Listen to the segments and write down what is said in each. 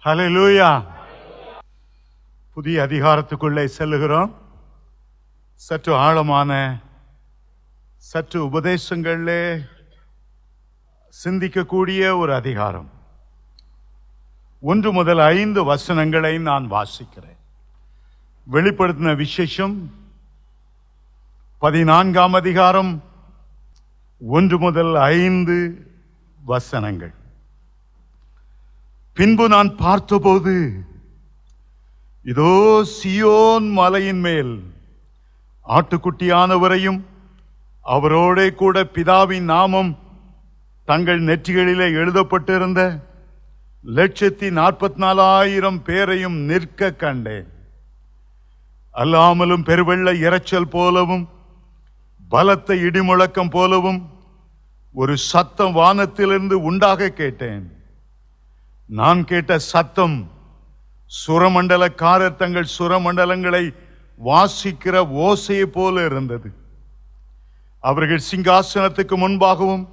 ஹல்லேலூயா. புதிய அதிகாரத்துக்குள்ளே செல்லுகிறோம். சற்று ஆழமான சற்று உபதேசங்களிலே சிந்திக்கக்கூடிய ஒரு அதிகாரம். 1 முதல் 5 வசனங்களை நான் வாசிக்கிறேன். வெளிப்படுத்தின விசேஷம் 14ஆம் அதிகாரம் 1 முதல் 5 வசனங்கள். பின்பு நான் பார்த்தபோது, இதோ சீயோன் மலையின் மேல் ஆட்டுக்குட்டியானவரையும் அவரோட கூட பிதாவின் நாமம் தங்கள் நெற்றிகளிலே எழுதப்பட்டிருந்த 144,000 பேரையும் நிற்க கண்டேன். அல்லாமலும் பெருவெள்ள இரைச்சல் போலவும் பலத்த இடிமுழக்கம் போலவும் ஒரு சத்தம் வானத்திலிருந்து உண்டாக கேட்டேன். நான் கேட்ட சத்தம் சுரமண்டலக்காரர் தங்கள் சுரமண்டலங்களை வாசிக்கிற ஓசையை போல இருந்தது. அவர்கள் சிங்காசனத்துக்கு முன்பாகவும்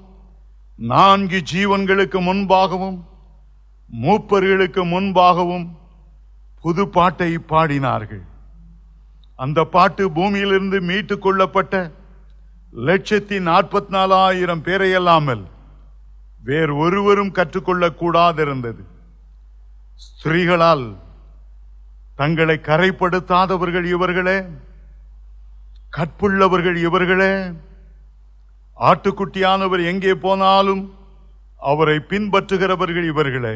4 ஜீவன்களுக்கு முன்பாகவும் மூப்பர்களுக்கு முன்பாகவும் புது பாட்டை பாடினார்கள். அந்த பாட்டு பூமியிலிருந்து மீட்டுக் கொள்ளப்பட்ட 144,000 பேரையல்லாமல் வேறு ஒருவரும் கற்றுக்கொள்ளக் கூடாதிருந்தது. ஸ்திரீகளால் தங்களை கரைப்படுத்தாதவர்கள் இவர்களே, கற்புள்ளவர்கள் இவர்களே, ஆட்டுக்குட்டியானவர் எங்கே போனாலும் அவரை பின்பற்றுகிறவர்கள் இவர்களே.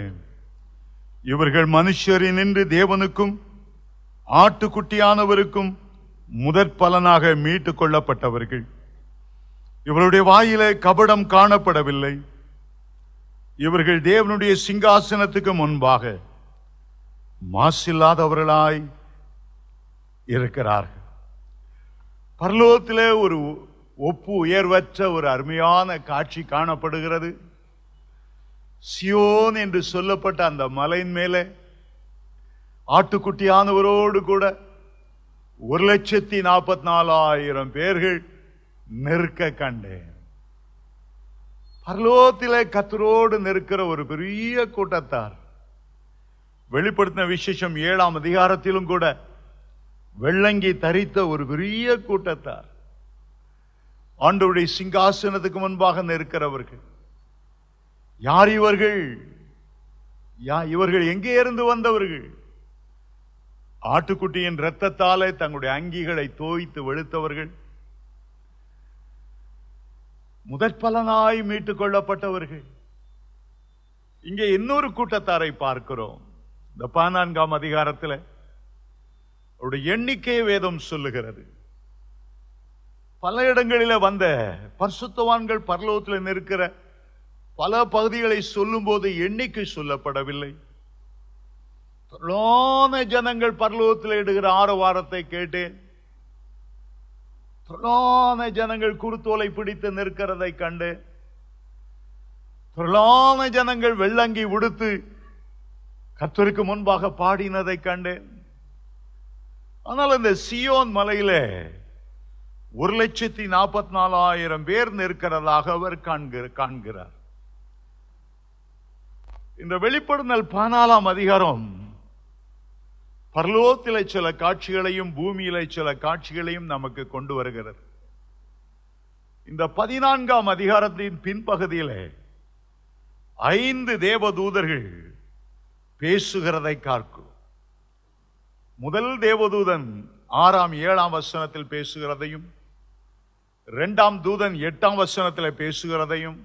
இவர்கள் மனுஷரினின்று தேவனுக்கும் ஆட்டுக்குட்டியானவருக்கும் முதற் பலனாக மீட்டுக் கொள்ளப்பட்டவர்கள். இவருடைய வாயிலே கபடம் காணப்படவில்லை. இவர்கள் தேவனுடைய சிங்காசனத்துக்கு முன்பாக மாசில்லாதவர்களாய் இருக்கிறார்கள். பரலோகத்திலே ஒரு ஒப்பு உயர்வற்ற ஒரு அருமையான காட்சி காணப்படுகிறது. சியோன் என்று சொல்லப்பட்ட அந்த மலையின் மேலே ஆட்டுக்குட்டியானவரோடு கூட 144,000 பேர்கள் நிற்க கண்டேன். பரலோகத்திலே கர்த்தரோடு நிற்கிற ஒரு பெரிய கூட்டத்தார். வெளிப்படுத்தின விசேஷம் 7ஆம் அதிகாரத்திலும் கூட வெள்ளங்கி தரித்த ஒரு பெரிய கூட்டத்தார் ஆண்டவருடைய சிங்காசனத்துக்கு முன்பாக நிற்கிறவர்கள். யார் இவர்கள்? இவர்கள் எங்கே இருந்து வந்தவர்கள்? ஆட்டுக்குட்டியின் இரத்தத்தாலே தங்களுடைய அங்கிகளை தோய்த்து வெளுத்தவர்கள், முதற்பலனாய் மீட்டுக் கொள்ளப்பட்டவர்கள். இங்கே இன்னொரு கூட்டத்தாரை பார்க்கிறோம். இந்த 14ஆம் அதிகாரத்தில் அவருடைய எண்ணிக்கையை வேதம் சொல்லுகிறது. பல இடங்களில வந்த பரிசுத்தவான்கள் பரலோகத்தில் நிற்கிற பல பகுதிகளை சொல்லும் போது எண்ணிக்கை சொல்லப்படவில்லை. திரளான ஜனங்கள் பரலோகத்தில் இடுகிற ஆரவாரத்தை கேட்டேன். திரளான ஜனங்கள் குருத்தோலை பிடித்து நிற்கிறதை கண்டு, திரளான ஜனங்கள் வெள்ளங்கி உடுத்து கர்த்தருக்கு முன்பாக பாடினதை கண்டேன். ஆனால் இந்த சீயோன் மலையில 144,000 பேர் நிற்கிறதாக அவர் காண்கிறார். இந்த வெளிப்படுத்தல் 14ஆம் அதிகாரம் பரலோகத்திலே சில காட்சிகளையும் பூமியிலே சில காட்சிகளையும் நமக்கு கொண்டு வருகிறது. இந்த 14ஆம் அதிகாரத்தின் பின்பகுதியிலே 5 தேவதூதர்கள் பேசுகிறதை பார்க்கிறோம். முதல் தேவதூதன் 6ஆம் 7ஆம் வசனத்தில் பேசுகிறதையும், 2ஆம் தூதன் 8ஆம் வசனத்தில் பேசுகிறதையும்,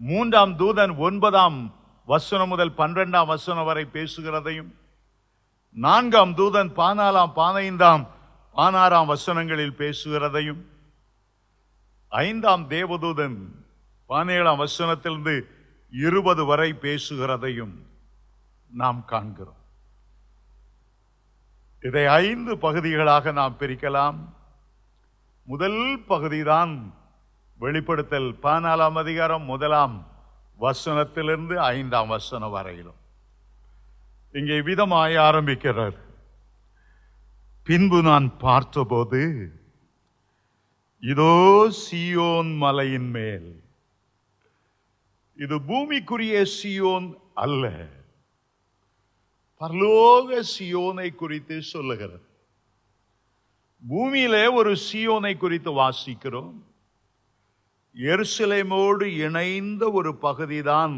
3ஆம் தூதன் 9ஆம் வசனம் முதல் 12ஆம் வசனம் வரை பேசுகிறதையும், 4ஆம் தூதன் 14ஆம் 15ஆம் 16ஆம் வசனங்களில் பேசுகிறதையும், 5ஆம் தேவதூதன் 17ஆம் வசனத்திலிருந்து 20 வரை பேசுகிறதையும் நாம் காண்கிறோம். இதை 5 பகுதிகளாக நாம் பிரிக்கலாம். முதல் பகுதிதான் வெளிப்படுத்தல் 14ஆம் அதிகாரம் 1ஆம் வசனத்திலிருந்து 5ஆம் வசனம் வரையிலும். இங்கே விதமாய் ஆரம்பிக்கிறார். பின்பு நான் பார்த்தபோது, இதோ சீயோன் மலையின் மேல். இது பூமிக்குரிய சீயோன் அல்ல. பரலோக சியோனை குறித்து சொல்லுகிறது. பூமியிலே ஒரு சியோனை குறித்து வாசிக்கிறோம். எருசலேமோடு இணைந்த ஒரு பகுதிதான்,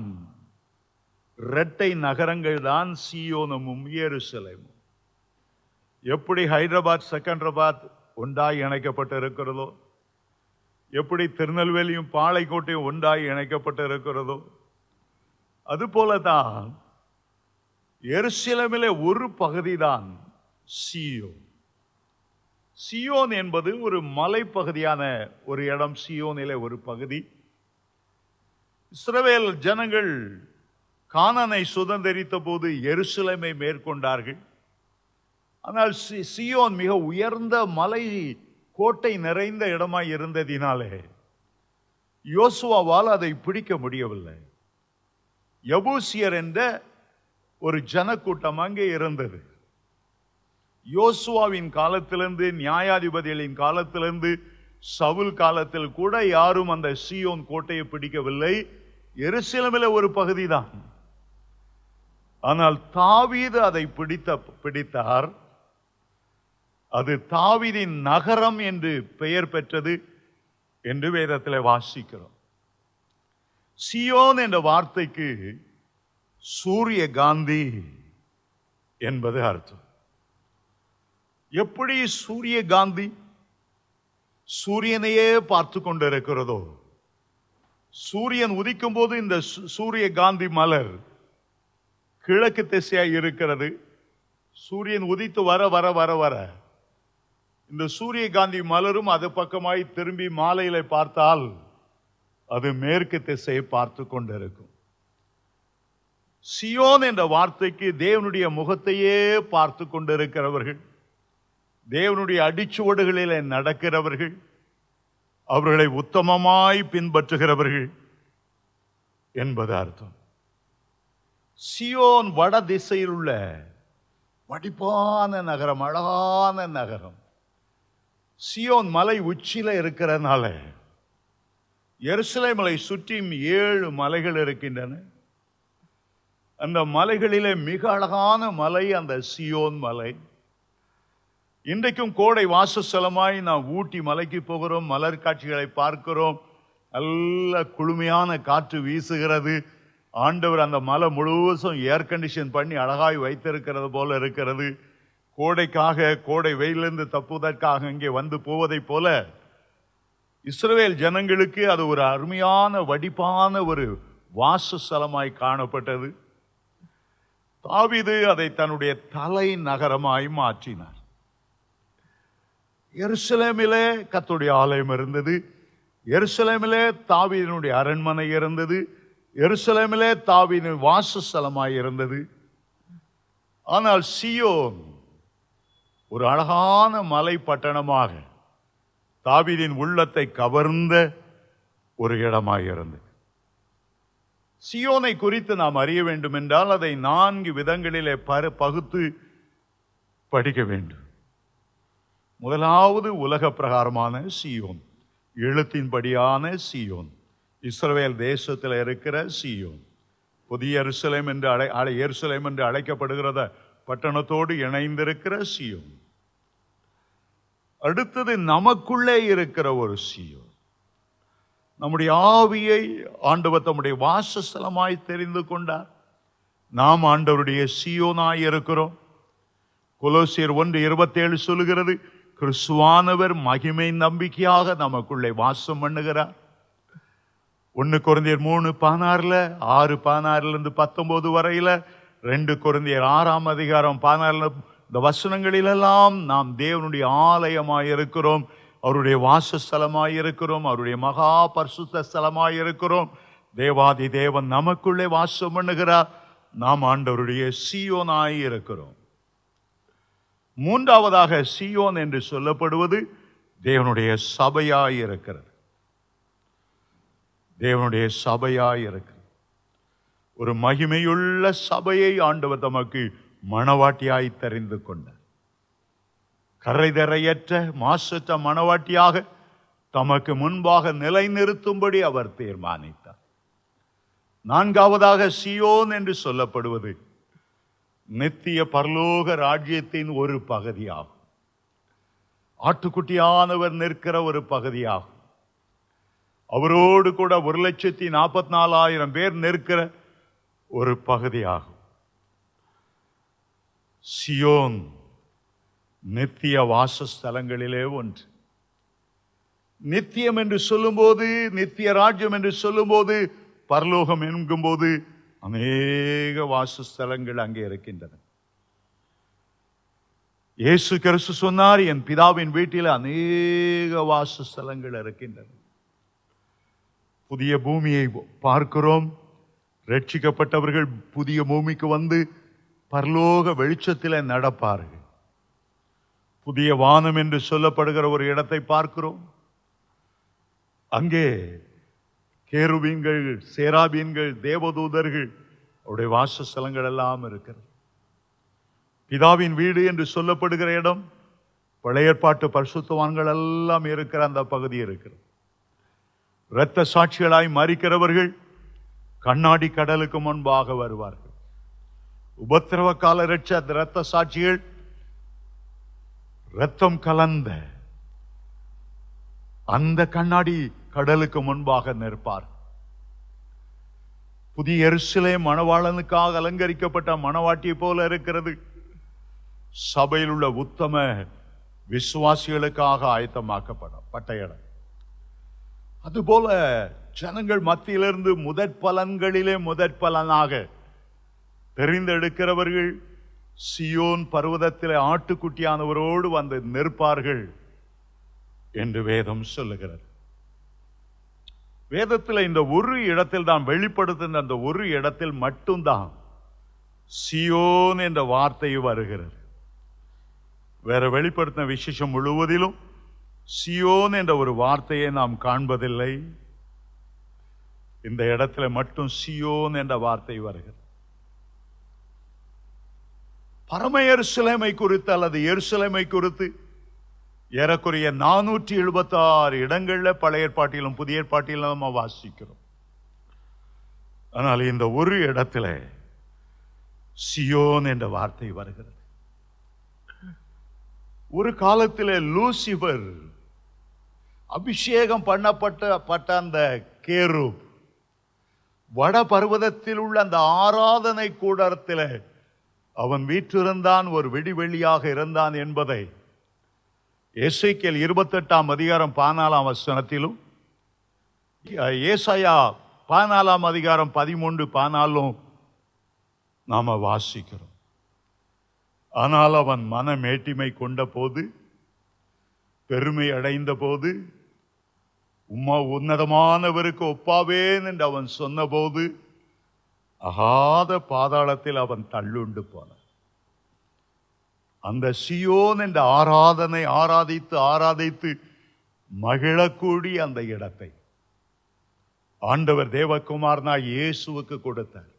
இரட்டை நகரங்கள் தான் சியோனமும் எருசலேமும். எப்படி ஹைதராபாத் செகண்டராபாத் ஒன்றாய் இணைக்கப்பட்டு இருக்கிறதோ, எப்படி திருநெல்வேலியும் பாளையங்கோட்டையும் ஒன்றாய் இணைக்கப்பட்டு இருக்கிறதோ, அதுபோலதான் எருசலேமிலே ஒரு பகுதிதான் சியோன். சியோன் என்பது ஒரு மலைப்பகுதியான ஒரு இடம். சியோனிலே ஒரு பகுதி. இஸ்ரவேல் ஜனங்கள் கானானை சுதந்தரித்த போது எருசலேமை மேற்கொண்டார்கள். ஆனால் சியோன் மிக உயர்ந்த மலை கோட்டை நிறைந்த இடமாய் இருந்ததினாலே யோசுவாவால் அதை பிடிக்க முடியவில்லை. யபூசியர் என்ற ஒரு ஜனக்கூட்டம் அங்கே இருந்தது. யோசுவாவின் காலத்திலிருந்து, நியாயாதிபதிகளின் காலத்திலிருந்து, சவுல் காலத்தில் கூட யாரும் அந்த சியோன் கோட்டையை பிடிக்கவில்லை. எருசலேமில் ஒரு பகுதிதான். ஆனால் தாவீது அதை பிடித்தார். அது தாவீதின் நகரம் என்று பெயர் பெற்றது என்று வேதத்தில் வாசிக்கிறோம். சியோன் என்ற வார்த்தைக்கு சூரிய காந்தி என்பது அர்த்தம். எப்படி சூரிய காந்தி சூரியனையே பார்த்து கொண்டிருக்கிறதோ, சூரியன் உதிக்கும் போது இந்த சூரிய காந்தி மலர் கிழக்கு திசையாய் இருக்கிறது. சூரியன் உதித்து வர வர வர வர இந்த சூரிய காந்தி மலரும் அது பக்கமாய் திரும்பி மாலையில பார்த்தால் அது மேற்கு திசையை பார்த்து கொண்டிருக்கும். சியோன் என்ற வார்த்தைக்கு தேவனுடைய முகத்தையே பார்த்து கொண்டிருக்கிறவர்கள், தேவனுடைய அடிச்சுவடுகளிலே நடக்கிறவர்கள், அவர்களை உத்தமமாய் பின்பற்றுகிறவர்கள் என்பது அர்த்தம். சியோன் வட திசையில் உள்ள வடிப்பான நகரம், அழகான நகரம். சியோன் மலை உச்சியில இருக்கிறதுனால எருசலேமை சுற்றியும் 7 மலைகள் இருக்கின்றன. அந்த மலைகளிலே மிக அழகான மலை அந்த சியோன் மலை. இன்றைக்கும் கோடை வாசஸ்தலமாய் நாம் ஊட்டி மலைக்கு போகிறோம், மலர் காட்சிகளை பார்க்கிறோம். நல்ல குளுமையான காற்று வீசுகிறது. ஆண்டவர் அந்த மலை முழுவதும் ஏர் கண்டிஷன் பண்ணி அழகாய் வைத்திருக்கிறது போல இருக்கிறது. கோடைக்காக, கோடை வெயிலிருந்து தப்புவதற்காக இங்கே வந்து போவதை போல இஸ்ரவேல் ஜனங்களுக்கு அது ஒரு அருமையான வடிப்பான ஒரு வாசஸ்தலமாய் காணப்பட்டது. தாவீது அதை தன்னுடைய தலை நகரமாய் மாற்றினார். எருசலேமிலே கர்த்தருடைய ஆலயம் இருந்தது. எருசலேமிலே தாவீதினுடைய அரண்மனை இருந்தது. எருசலேமிலே தாவீதின் வாசஸ்தலமாய் இருந்தது. ஆனால் சியோன் ஒரு அழகான மலை பட்டணமாக தாவீதின் உள்ளத்தை கவர்ந்த ஒரு இடமாய் இருந்தது. சியோனை குறித்து நாம் அறிய வேண்டும் என்றால் அதை 4 விதங்களிலே பகுத்து படிக்க வேண்டும். முதலாவது உலக பிரகாரமான சியோன், எழுத்தின்படியான சியோன், இஸ்ரவேல் தேசத்தில் இருக்கிற சியோன், புதிய எருசலேம் என்று அழைக்கப்படுகிறத பட்டணத்தோடு இணைந்திருக்கிற சியோன். அடுத்தது நமக்குள்ளே இருக்கிற ஒரு சியோன். நம்முடைய ஆவியை ஆண்டவர் தம்முடைய வாசஸ்தலமாய் தெரிந்து கொண்டார். நாம் ஆண்டவருடைய சியோனாய் இருக்கிறோம். கொலோசியர் 1:27 சொல்லுகிறது, கிறிஸ்துவானவர் மகிமை நம்பிக்கையாக நமக்குள்ளே வாசம் பண்ணுகிறார். 1 கொரிந்தியர் 3:16, 6:16 19 வரையில, 2 கொரிந்தியர் 6:14 இந்த வசனங்களிலெல்லாம் நாம் தேவனுடைய ஆலயமாய் இருக்கிறோம், அவருடைய வாசஸ்தலமாய் இருக்கிறோம், அவருடைய மகா பரிசுத்த ஸ்தலமாய் இருக்கிறோம். தேவாதி தேவன் நமக்குள்ளே வாசம் பண்ணுகிறார். நாம் ஆண்டவருடைய சியோனாய் இருக்கிறோம். மூன்றாவதாக சியோன் என்று சொல்லப்படுவது தேவனுடைய சபையாய் இருக்கிறது. தேவனுடைய சபையாய் இருக்கிறது. ஒரு மகிமையுள்ள சபையை ஆண்டவர் தமக்கு மணவாட்டியாய் தெரிந்து கொண்டார். கரைதரையற்ற மாசற்ற மணவாட்டியாக தமக்கு முன்பாக நிலைநிறுத்தும்படி அவர் தீர்மானித்தார். நான்காவதாக சியோன் என்று சொல்லப்படுவது நித்திய பரலோக ராஜ்யத்தின் ஒரு பகுதியாகும். ஆட்டுக்குட்டியானவர் நிற்கிற ஒரு பகுதியாகும். அவரோடு கூட 1,44,000 பேர் நிற்கிற ஒரு பகுதியாகும். சியோன் நித்திய வாசஸ்தலங்களிலே ஒன்று. நித்தியம் என்று சொல்லும்போது, நித்திய ராஜ்யம் என்று சொல்லும்போது, பரலோகம் என்கும்போது அநேக வாசஸ்தலங்கள் அங்கே இருக்கின்றன. இயேசு கிறிஸ்து சொன்னார், என் பிதாவின் வீட்டில் அநேக வாசஸ்தலங்கள் இருக்கின்றன. புதிய பூமியை பார்க்கிறோம். ரட்சிக்கப்பட்டவர்கள் புதிய பூமிக்கு வந்து பரலோக வெளிச்சத்தில் நடப்பார்கள். புதிய வானம் என்று சொல்லப்படுகிற ஒரு இடத்தை பார்க்கிறோம். அங்கே கேருபீன்கள், சேராபீன்கள், தேவதூதர்கள், அவருடைய வாசஸ்தலங்கள் எல்லாம் இருக்கிறது. பிதாவின் வீடு என்று சொல்லப்படுகிற இடம், பழைய ஏற்பாட்டு பரிசுத்தவான்கள் எல்லாம் இருக்கிற அந்த பகுதி இருக்கிறது. இரத்த சாட்சிகளாய் மரிக்கிறவர்கள் கண்ணாடி கடலுக்கு முன்பாக வருவார்கள். உபத்திரவ கால இரத்த சாட்சிகள் இரத்தம் கலந்த அந்த கண்ணாடி கடலுக்கு முன்பாக நிற்பார். புதிய எருசலேம் மணவாளனுக்காக அலங்கரிக்கப்பட்ட மணவாட்டியை போல இருக்கிறது. சபையில் உள்ள உத்தம விசுவாசிகளுக்காக ஆயத்தமாக்கப்பட்ட இடம். அதுபோல ஜனங்கள் மத்தியிலிருந்து முதற் பலன்களிலே முதற் பலனாக தெரிந்தெடுக்கிறவர்கள் சியோன் பர்வதத்திலே ஆட்டுக்குட்டியானவரோடு வந்து நிற்பார்கள் என்று வேதம் சொல்லுகிறது. வேதத்தில் இந்த ஒரு இடத்தில் தான் வெளிப்படுத்தின அந்த ஒரு இடத்தில் மட்டும்தான் சியோன் என்ற வார்த்தை வருகிறது. வேற வெளிப்படுத்தின விசேஷம் முழுவதிலும் சியோன் என்ற ஒரு வார்த்தையை நாம் காண்பதில்லை. இந்த இடத்துல மட்டும் சியோன் என்ற வார்த்தை வருகிறது. பரம எருசலேமை குறித்து அல்லது எருசலேமை குறித்து ஏறக்குறைய 476 இடங்கள்ல பழைய ஏற்பாட்டிலும் புதிய ஏற்பாட்டிலும் நம்ம வாசிக்கிறோம். ஆனால் இந்த ஒரு இடத்துல சியோன் என்ற வார்த்தை வருகிறது. ஒரு காலத்தில் லூசிபர் அபிஷேகம் பண்ணப்பட்ட அந்த கேருப் வட பர்வதத்தில் உள்ள அந்த ஆராதனை கூடத்தில் அவன் வீற்றிருந்தான், ஒரு விடிவெளியாக இருந்தான் என்பதை எசேக்கியேல் 28 அதிகாரம் 14 வசனத்திலும் ஏசாயா 14 அதிகாரம் 13, 14 நாம வாசிக்கிறோம். ஆனால் அவன் மன மேட்டிமை கொண்ட போது, பெருமை அடைந்த போது, உன்னதமானவருக்கு ஒப்பாவேன் என்று அவன் சொன்ன போது அகாத பாதாளத்தில் அவன் தள்ளுண்டு போனான். அந்த சியோன் என்ற ஆராதித்து மகிழக்கூடி அந்த இடத்தை ஆண்டவர் தேவகுமாரனாய் இயேசுவுக்கு கொடுத்தார்.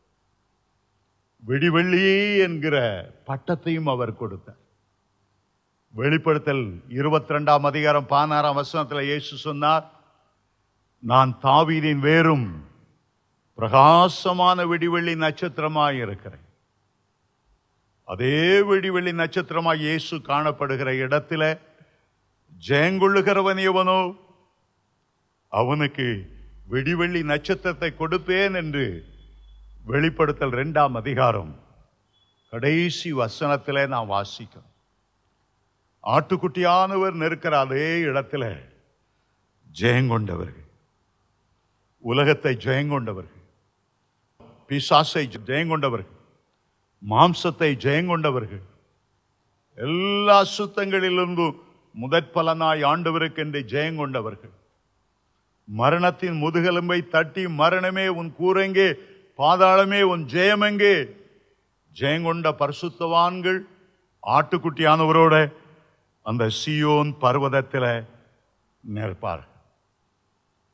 விடிவெள்ளி என்கிற பட்டத்தையும் அவர் கொடுத்தார். வெளிப்படுத்தல் 22 அதிகாரம் 16 வசனத்தில் இயேசு சொன்னார், நான் தாவீதின் வேரும் பிரகாசமான விடிவெள்ளி நட்சத்திரமாய் இருக்கிறேன். அதே விடிவெள்ளி நட்சத்திரமாய் இயேசு காணப்படுகிற இடத்துல ஜெயங்கொள்ளுகிறவன் எவனோ அவனுக்கு விடிவெள்ளி நட்சத்திரத்தை கொடுப்பேன் என்று வெளிப்படுத்தல் 2 அதிகாரம் கடைசி வசனத்திலே நான் வாசிக்கிறோம். ஆட்டுக்குட்டியானவர் நிற்கிற அதே இடத்துல ஜெயங்கொண்டவர்கள், உலகத்தை ஜெயங்கொண்டவர்கள், பிசாசை ஜெயங்கொண்டவர்கள், மாம்சத்தை ஜெயங்கொண்டவர்கள், எல்லா சுத்தங்களிலிருந்தும் முதற் பலனாய் ஆண்டவருக்கு என்று ஜெயங்கொண்டவர்கள், மரணத்தின் முதுகெலும்பை தட்டி மரணமே உன் கூரெங்கே, பாதாளமே உன் ஜெயமெங்கே, ஜெயங்கொண்ட பரிசுத்தவான்கள் ஆட்டுக்குட்டியானவரோட அந்த சியோன் பர்வதத்தில் நிற்பார்கள்.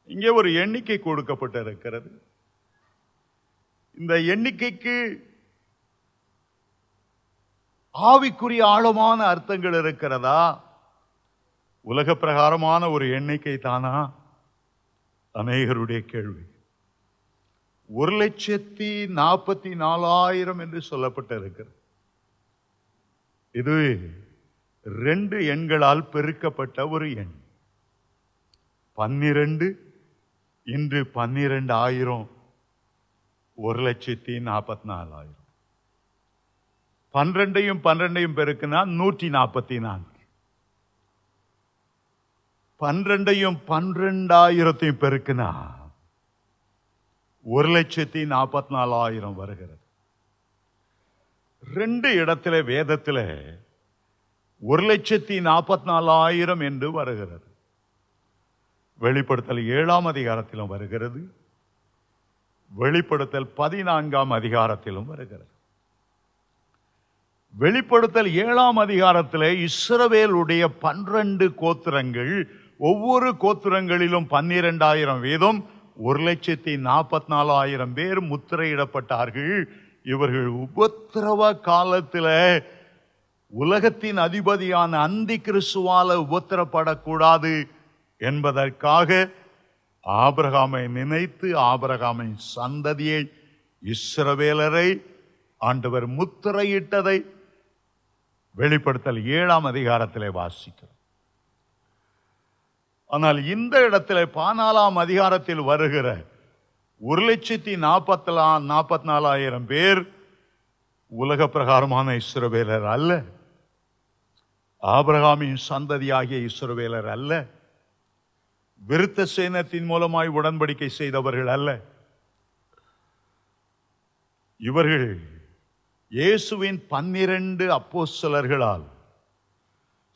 இங்கே ஒரு எண்ணிக்கை கொடுக்கப்பட்டு இருக்கிறது. இந்த எண்ணிக்கைக்கு ஆவிக்குரிய ஆழமான அர்த்தங்கள் இருக்கிறதா? உலக பிரகாரமான ஒரு எண்ணிக்கை தானா? அநேகருடைய கேள்வி. 1,44,000 என்று சொல்லப்பட்டு இருக்கிறது. இது 2 எண்களால் பெருக்கப்பட்ட ஒரு எண். 12 இன்று 12,000 1,44,000. 12ஐயும் 12ஐயும் பெருக்கினா 144. 12ஐயும் 12,000ஐயும் பெருக்கினா 1,44,000 வருகிறது. 2 இடத்துல வேதத்தில் 1,44,000 என்று வருகிறது. வெளிப்படுத்தல் 7ஆம் அதிகாரத்திலும் வருகிறது, வெளிப்படுத்தல் 14ஆம் அதிகாரத்திலும் வருகிறது. வெளிப்படுத்தல் 7ஆம் அதிகாரத்தில் இஸ்ரவேலுடைய 12 கோத்திரங்கள், ஒவ்வொரு கோத்திரங்களிலும் 12,000 வீதம் 1,44,000 பேர் முத்திரையிடப்பட்டார்கள். இவர்கள் உபத்திரவ காலத்தில் உலகத்தின் அதிபதியான அந்தி கிறிஸ்துவால உபத்திரப்படக்கூடாது என்பதற்காக ஆபிரகாமை நினைத்து ஆபிரகாமின் சந்ததியை, இஸ்ரவேலரை ஆண்டவர் முத்திரையிட்டதை வெளிப்படுத்தல் 7ஆம் அதிகாரத்திலே வாசிக்கிறோம். ஆனால் இந்த இடத்துல 14ஆம் அதிகாரத்தில் வருகிற 1,44,000 பேர் உலக பிரகாரமான இஸ்ரவேலர் அல்ல, ஆபிரகாமின் சந்ததியாகிய இஸ்ரவேலர் அல்ல, விருத்த சேனத்தின் மூலமாய் உடன்படிக்கை செய்தவர்கள் அல்ல. இவர்கள் இயேசுவின் 12 அப்போஸ்தலர்களால்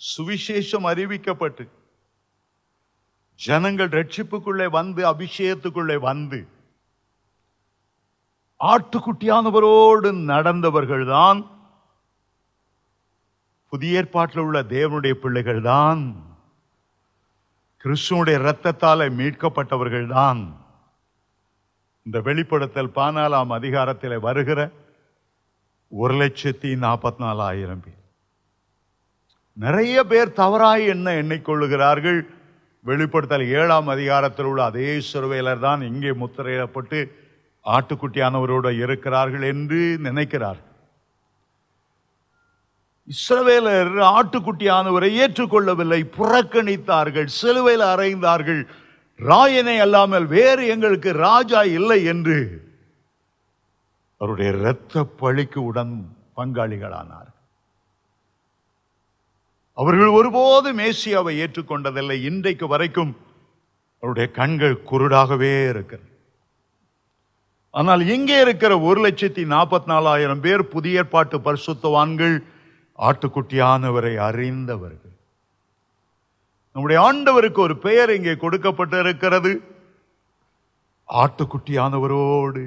சுவிசேஷம் அறிவிக்கப்பட்டு ஜனங்கள் ரட்சிப்புக்குள்ளே வந்து, அபிஷேகத்துக்குள்ளே வந்து ஆட்டுக்குட்டியானவரோடு நடந்தவர்கள் தான் புதிய ஏற்பாட்டில் உள்ள தேவனுடைய பிள்ளைகள் தான், கிறிஸ்துவுடைய இரத்தத்தால் மீட்கப்பட்டவர்கள் தான். இந்த வெளிப்படுத்தல் 14ஆம் அதிகாரத்தில் வருகிற 1,44,000 பேர். நிறைய பேர் தவறாய் என்ன எண்ணிக்கொள்ளுகிறார்கள், வெளிப்படுத்தல் 7ஆம் அதிகாரத்தில் உள்ள அதே இஸ்ரவேலர் தான் இங்கே முத்திரையிடப்பட்டு ஆட்டுக்குட்டியானவரோடு இருக்கிறார்கள் என்று நினைக்கிறார்கள். இஸ்ரவேலர் ஆட்டுக்குட்டியானவரை ஏற்றுக்கொள்ளவில்லை, புறக்கணித்தார்கள், சிலுவையில் அறைந்தார்கள். ராயனை அல்லாமல் வேறு எங்களுக்கு ராஜா இல்லை என்று அவருடைய இரத்த பழிக்கு உடன் பங்காளிகளானார். அவர்கள் ஒருபோது மேசியாவை ஏற்றுக்கொண்டதில்லை. இன்றைக்கு வரைக்கும் அவருடைய கண்கள் குருடாகவே இருக்கிறது. ஆனால் இங்கே இருக்கிற 1,44,000 பேர் புதிய ஏற்பாட்டு பரிசுத்தவான்கள், ஆட்டுக்குட்டியானவரை அறிந்தவர்கள். நம்முடைய ஆண்டவருக்கு ஒரு பெயர் இங்கே கொடுக்கப்பட்டு இருக்கிறது, ஆட்டுக்குட்டியானவரோடு.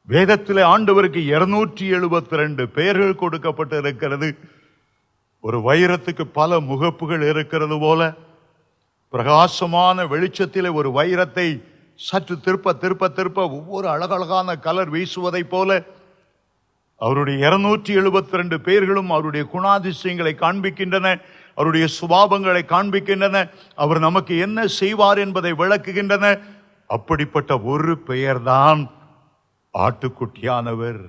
வேதத்தில் ஆண்டவருக்கு 272 பெயர்கள் கொடுக்கப்பட்டு இருக்கிறது. ஒரு வைரத்துக்கு பல முகப்புகள் இருக்கிறது போல, பிரகாசமான வெளிச்சத்தில் ஒரு வைரத்தை சற்று திருப்ப திருப்ப திருப்ப ஒவ்வொரு அழகழகான கலர் வீசுவதை போல அவருடைய 272 பெயர்களும் அவருடைய குணாதிசயங்களை காண்பிக்கின்றன, அவருடைய சுபாவங்களை காண்பிக்கின்றன, அவர் நமக்கு என்ன செய்வார் என்பதை விளக்குகின்றன. அப்படிப்பட்ட ஒரு பெயர்தான் ஆட்டுக்குட்டியானவர்.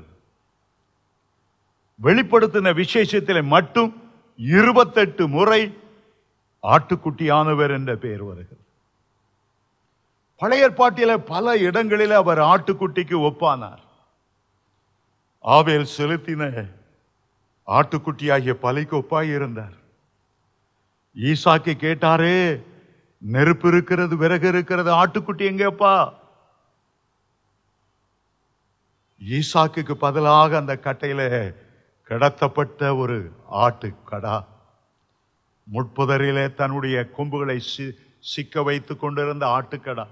வெளிப்படுத்தின விசேஷத்தில் மட்டும் 28 முறை ஆட்டுக்குட்டியானவர் என்ற பெயர் வருகிறது. பழைய ஏற்பாட்டில பல இடங்களில் அவர் ஆட்டுக்குட்டிக்கு ஒப்பானார். ஆபேல் செலுத்தின ஆட்டுக்குட்டியாகிய பலிக்கு ஒப்பாய் இருந்தார். ஈசாக்கு கேட்டாரே, நெருப்பு இருக்கிறது, விறகு இருக்கிறது, ஆட்டுக்குட்டி எங்கப்பா? ஈசாக்குக்கு பதிலாக அந்த கட்டையில கடத்தப்பட்ட ஒரு ஆட்டு கடா, முட்புதரிலே தன்னுடைய கொம்புகளை சிக்க வைத்துக் கொண்டிருந்த ஆட்டுக்கடா.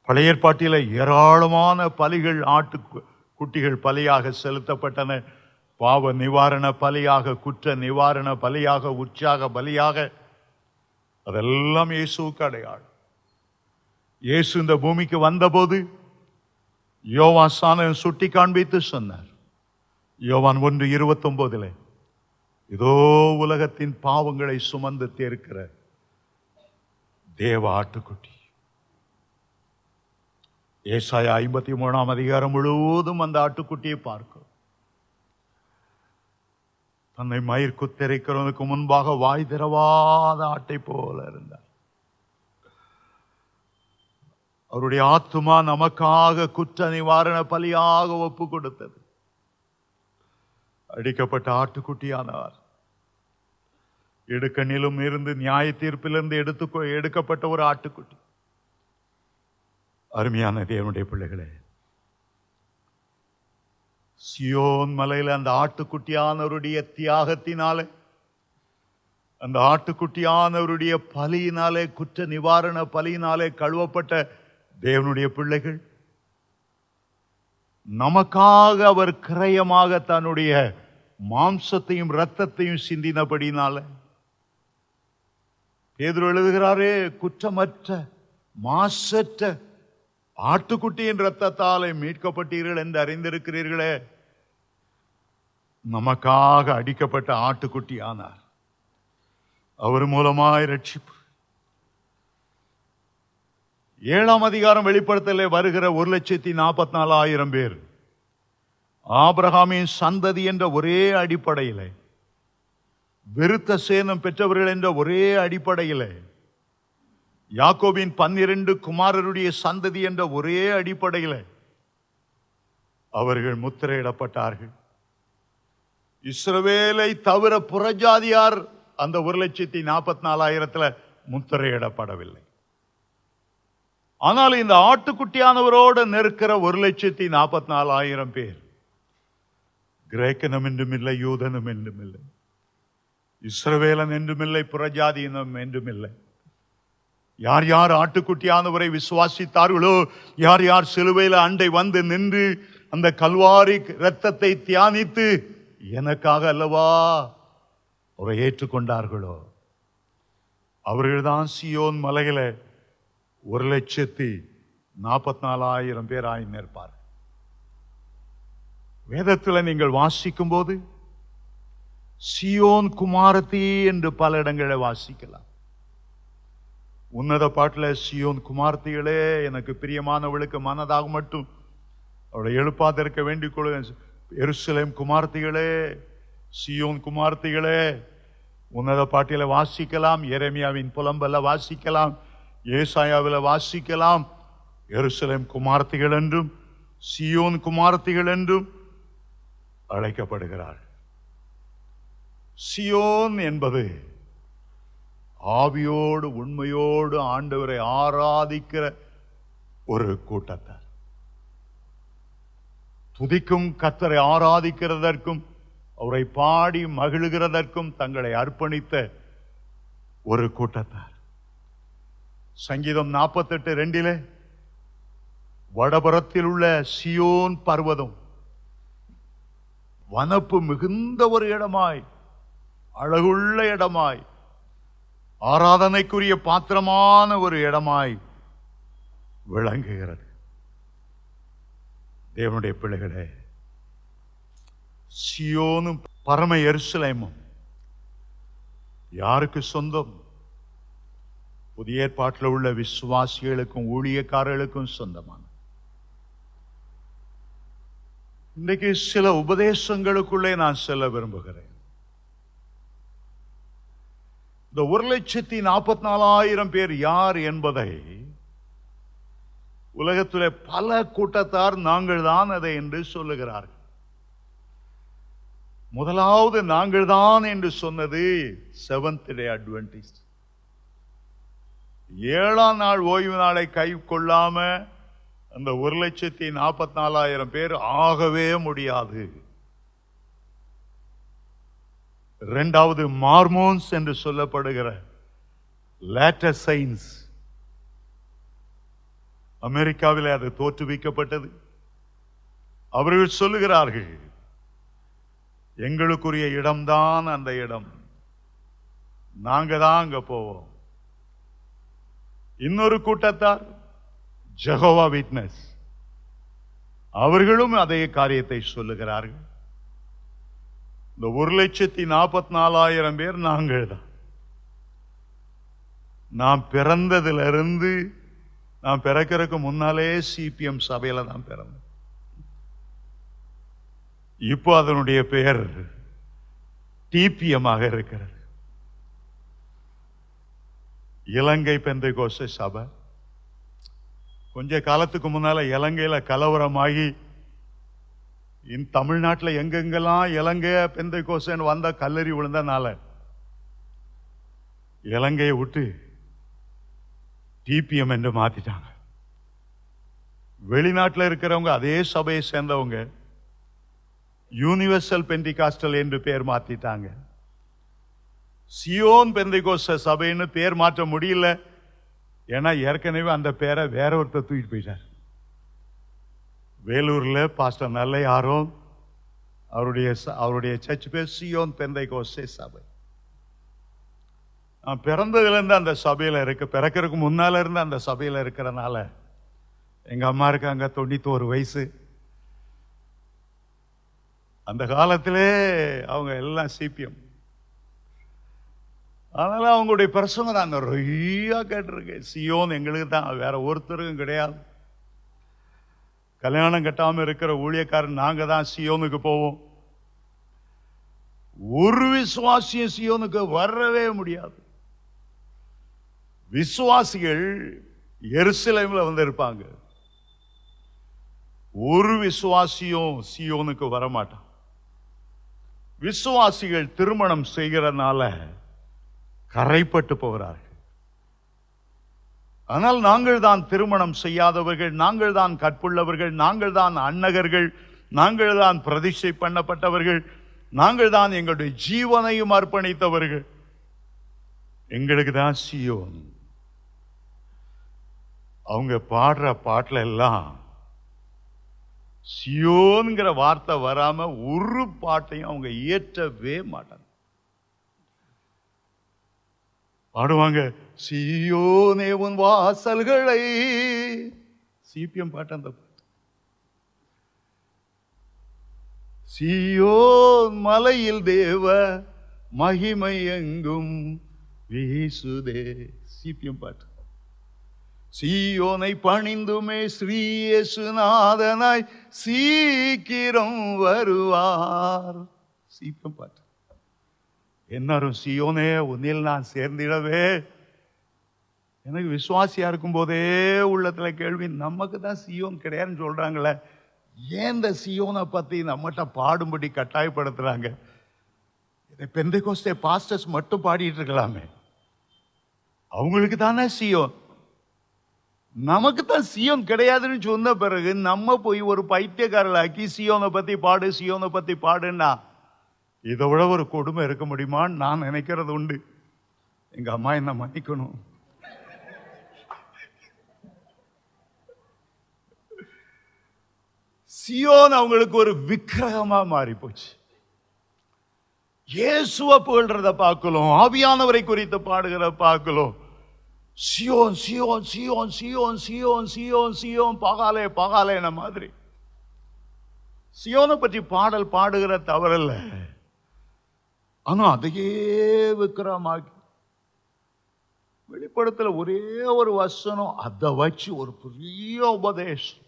பழைய ஏற்பாட்டில ஏராளமான பலிகள், ஆட்டு குட்டிகள் பலியாக செலுத்தப்பட்டன. பாவ நிவாரண பலியாக, குற்ற நிவாரண பலியாக, உற்சாக பலியாக. அதெல்லாம் இயேசுவுக்கு அடையாளம். இயேசு இந்த பூமிக்கு வந்தபோது யோவான் சாணம் சுட்டி காண்பித்து சொன்னார். யோவான் 1:29, இதோ உலகத்தின் பாவங்களை சுமந்து தீர்க்கிற தேவ ஆட்டுக்குட்டி. ஏசாயா 53ஆம் அதிகாரம் முழுவதும் அந்த ஆட்டுக்குட்டியை பார்க்கும். தன்னை மயிர் குத்தரிக்கிறவனுக்கு முன்பாக வாய் திறவாத ஆட்டை போல இருந்தார். அவருடைய ஆத்துமா நமக்காக குற்ற நிவாரண பலியாக ஒப்பு கொடுத்தது. அடிக்கப்பட்ட ஆட்டுக்குட்டியானார். இடுக்கண்ணிலும் இருந்து நியாய தீர்ப்பிலிருந்து எடுக்கப்பட்ட ஒரு ஆட்டுக்குட்டி. அருமையான தேவனுடைய பிள்ளைகளே, சியோன் மலையில அந்த ஆட்டுக்குட்டியானவருடைய தியாகத்தினாலே, அந்த ஆட்டுக்குட்டியானவருடைய பலியினாலே, குற்ற நிவாரண பலியினாலே கழுவப்பட்ட தேவனுடைய பிள்ளைகள், நமக்காக அவர் கிரயமாக தன்னுடைய மாம்சத்தையும் இரத்தத்தையும் சிந்தினபடினால, பேதுரு எழுதுகிறாரே, குற்றமற்ற மாசற்ற ஆட்டுக்குட்டியின் இரத்தத்தாலே மீட்கப்பட்டீர்கள் என்று அறிந்திருக்கிறீர்களே. நமக்காக அடிக்கப்பட்ட ஆட்டுக்குட்டி ஆனார். அவர் மூலமாய் ரட்சிப்பு. 7ஆம் அதிகாரம் வெளிப்படுத்தலே வருகிற 1,44,000 பேர் ஆபிரகாமின் சந்ததி என்ற ஒரே அடிப்படையில், விருத்த சேனம் பெற்றவர்கள் என்ற ஒரே அடிப்படையில், யாக்கோபின் 12 குமாரருடைய சந்ததி என்ற ஒரே அடிப்படையில் அவர்கள் முத்திரையிடப்பட்டார்கள். இஸ்ரவேலை தவிர புறஜாதியார் அந்த 1,44,000 முத்திரையிடப்படவில்லை. ஆனால் இந்த ஆட்டுக்குட்டியானவரோடு நெருக்கிற 1,44,000 பேர் கிரேக்கனும் என்றும் இல்லை, யூதனும் என்றும் இல்லை, இஸ்ரவேலன் என்றும் இல்லை, புறஜாதியினம் என்றும் இல்லை. யார் யார் ஆட்டுக்குட்டியானவரை விசுவாசித்தார்களோ, யார் யார் சிலுவையில் அண்டை வந்து நின்று அந்த கல்வாரி இரத்தத்தை தியானித்து எனக்காக அல்லவா அவரை ஏற்றுக்கொண்டார்களோ, அவர்கள்தான் சியோன் மலையில 1,44,000 பேர் ஆய் நிற்பார். வேதத்தில் நீங்கள் வாசிக்கும் போது சியோன் குமாரத்தி என்று பல இடங்களை வாசிக்கலாம். உன்னத பாட்டில் சியோன் குமார்த்திகளே, எனக்கு பிரியமானவளுக்கு மனதாக மட்டும் அவளை எழுப்பாதிருக்க வேண்டிக் கொள்ள. எருசலேம் குமார்த்திகளே, சியோன் குமார்த்திகளே, உன்னத பாட்டில வாசிக்கலாம். எரேமியாவின் புலம்பல்ல வாசிக்கலாம், ஏசாயாவில் வாசிக்கலாம். எருசலேம் குமார்த்திகள் என்றும் சியோன் குமார்த்திகள் என்றும் அழைக்கப்படுகிறார். சியோன் என்பது ஆவியோடு உண்மையோடு ஆண்டவரை ஆராதிக்கிற ஒரு கூட்டத்தார். துதிக்கும் கர்த்தரை ஆராதிக்கிறதற்கும் அவரை பாடி மகிழ்கிறதற்கும் தங்களை அர்ப்பணித்த ஒரு கூட்டத்தார். சங்கீதம் 48:2 வடபுறத்தில் உள்ள சியோன் பர்வதம் வனப்பு மிகுந்த ஒரு இடமாய், அழகுள்ள இடமாய், ஆராதனைக்குரிய பாத்திரமான ஒரு இடமாய் விளங்குகிறது. தேவனுடைய பிள்ளைகளே, சியோனும் பரம எருசலேமும் யாருக்கு சொந்தம்? புதிய ஏற்பாட்டில் உள்ள விசுவாசிகளுக்கும் ஊழியக்காரர்களுக்கும் சொந்தமான. இன்றைக்கு சில உபதேசங்களுக்குள்ளே நான் செல்ல விரும்புகிறேன். இந்த 1,44,000 பேர் யார் என்பதை உலகத்திலே பல கூட்டத்தார் நாங்கள் தான் அதை என்று சொல்லுகிறார்கள். முதலாவது நாங்கள் தான் என்று சொன்னது செவன்த் டே அட்வென்டிஸ்ட். 7ஆம் நாள் ஓய்வு நாளை கை கொள்ளாம அந்த 1,44,000 பேர் ஆகவே முடியாது. இரண்டாவது மார்மோன்ஸ் என்று சொல்லப்படுகிற லேட்டர் சயின்ஸ், அமெரிக்காவில் அது தோற்றுவிக்கப்பட்டது. அவர்கள் சொல்லுகிறார்கள், எங்களுக்குரிய இடம்தான் அந்த இடம், நாங்க தான் அங்க போவோம். இன்னொரு கூட்டத்தார் ஜெகோவா விட்னஸ், அவர்களும் அதே காரியத்தை சொல்லுகிறார்கள். இந்த 1,44,000 பேர் நாங்கள் தான். நாம் பிறந்ததிலிருந்து, நாம் பிறக்கிறதுக்கு முன்னாலே CPM சபையில தான் பிறந்தோம். இப்போ அதனுடைய பெயர் டிபிஎமாக இருக்கிறது. இலங்கை பெந்தைகோஸ்தே சபை கொஞ்ச காலத்துக்கு முன்னால இலங்கையில கலவரமாகி தமிழ்நாட்டில் எங்கெங்கெல்லாம் இலங்கை பெந்தைகோஸ்தேன்னு வந்த கல்லறி விழுந்தனால இலங்கையை விட்டு டிபிஎம் என்று மாத்திட்டாங்க. வெளிநாட்டில் இருக்கிறவங்க அதே சபையை சேர்ந்தவங்க யூனிவர்சல் பெண்டிகாஸ்டல் என்று பேர் மாத்திட்டாங்க. சியோன் பெந்தைகோஸ்தே சபைன்னு பேர் மாற்ற முடியல. ஏன்னா ஏற்கனவே அந்த பேரை வேற ஒருத்தர் தூக்கிட்டு போயிட்டார். வேலூர்ல பாஸ்டர் நல்ல யாரோ அவருடைய சர்ச் பேர் சியோன் பெந்தைகோஸ்தே சபை. நான் பிறந்ததுல இருந்து அந்த சபையில பிறக்கிறதுக்கு முன்னால இருந்து அந்த சபையில இருக்கிறனால எங்க அம்மா இருக்காங்க 91 வயசு. அந்த காலத்திலே அவங்க எல்லாம் சிபிஎம். அதனால அவங்களுடைய பிரசங்கம் நான் நிறைய கேட்டிருக்கேன். சியோன் எங்களுக்கு தான், வேற ஒருத்தருக்கும் கிடையாது. கல்யாணம் கட்டாம இருக்கிற ஊழியக்காரன் நாங்க தான் சியோனுக்கு போவோம். ஒரு விசுவாசியும் சியோனுக்கு வரவே முடியாது. விசுவாசிகள் எருசலேம்ல வந்து இருப்பாங்க. ஒரு விசுவாசியும் சியோனுக்கு வரமாட்டான். விசுவாசிகள் திருமணம் செய்கிறனால கரைப்பட்டு போகிறார்கள். ஆனால் நாங்கள் தான் திருமணம் செய்யாதவர்கள், நாங்கள் தான் கற்புள்ளவர்கள், நாங்கள் தான் அன்னகர்கள், நாங்கள் தான் பிரதிஷ்டை பண்ணப்பட்டவர்கள், நாங்கள் தான் எங்களுடைய ஜீவனையும் அர்ப்பணித்தவர்கள். எங்களுக்கு தான் சியோன். அவங்க பாடுற பாட்டுல எல்லாம் சியோன்கிற வார்த்தை வராம ஒரு பாட்டையும் அவங்க இயற்றவே மாட்டாங்க. பாடுவாங்க, சியோனே உன் வாசல்களை. சிபிஎம் பாட்டு அந்த பாட்டு. சியோன் மலையில் தேவ மகிமை எங்கும் வீசுதே. சிபிஎம் பாட்டு. சியோனை பணிந்துமே ஸ்ரீ இயேசுநாதனாய் சீக்கிரம் வருவார். சிபிஎம் பாட்டு. எல்லாரும் சியோனே உன்னில் நான் சேர்ந்திடவே. எனக்கு விசுவாசியா இருக்கும் போதே உள்ளத்துல கேள்வி, நமக்கு தான் சியோன் கிடையாதுன்னு சொல்றாங்களே, ஏன் இந்த சியோனை பத்தி நம்மகிட்ட பாடும்படி கட்டாயப்படுத்துறாங்க? இதை பெந்தைகோஸ்தே பாஸ்டர்ஸ் மட்டும் பாடிட்டு இருக்கலாமே. அவங்களுக்கு தானே சியோன். நமக்கு தான் சியோன் கிடையாதுன்னு சொன்ன பிறகு நம்ம போய் ஒரு பைத்தியக்காரலாக்கி சியோனை பத்தி பாடு, சியோனை பத்தி பாடுன்னா இதை விட ஒரு கொடுமை இருக்க முடியுமான்னு நான் நினைக்கிறது உண்டு. எங்க அம்மா என்ன மன்னிக்கணும். சியோன் அவங்களுக்கு ஒரு விக்கிரகமா மாறி போச்சு. இயேசுவை புகழ்றத பார்க்கலாம், ஆவியானவரை குறித்து பாடுகிற பார்க்கலாம். Zion Zion Zion Zion Zion Zion Zion பகாலே பகாலேன மாதிரி. சியோனை பற்றி பாடல் பாடுகிற தவறல்ல, ஆனா அதையே விக்கிரமாக்கி வெளிப்படத்துல ஒரே ஒரு வசனம், அதை வச்சு ஒரு பெரிய உபதேசம்,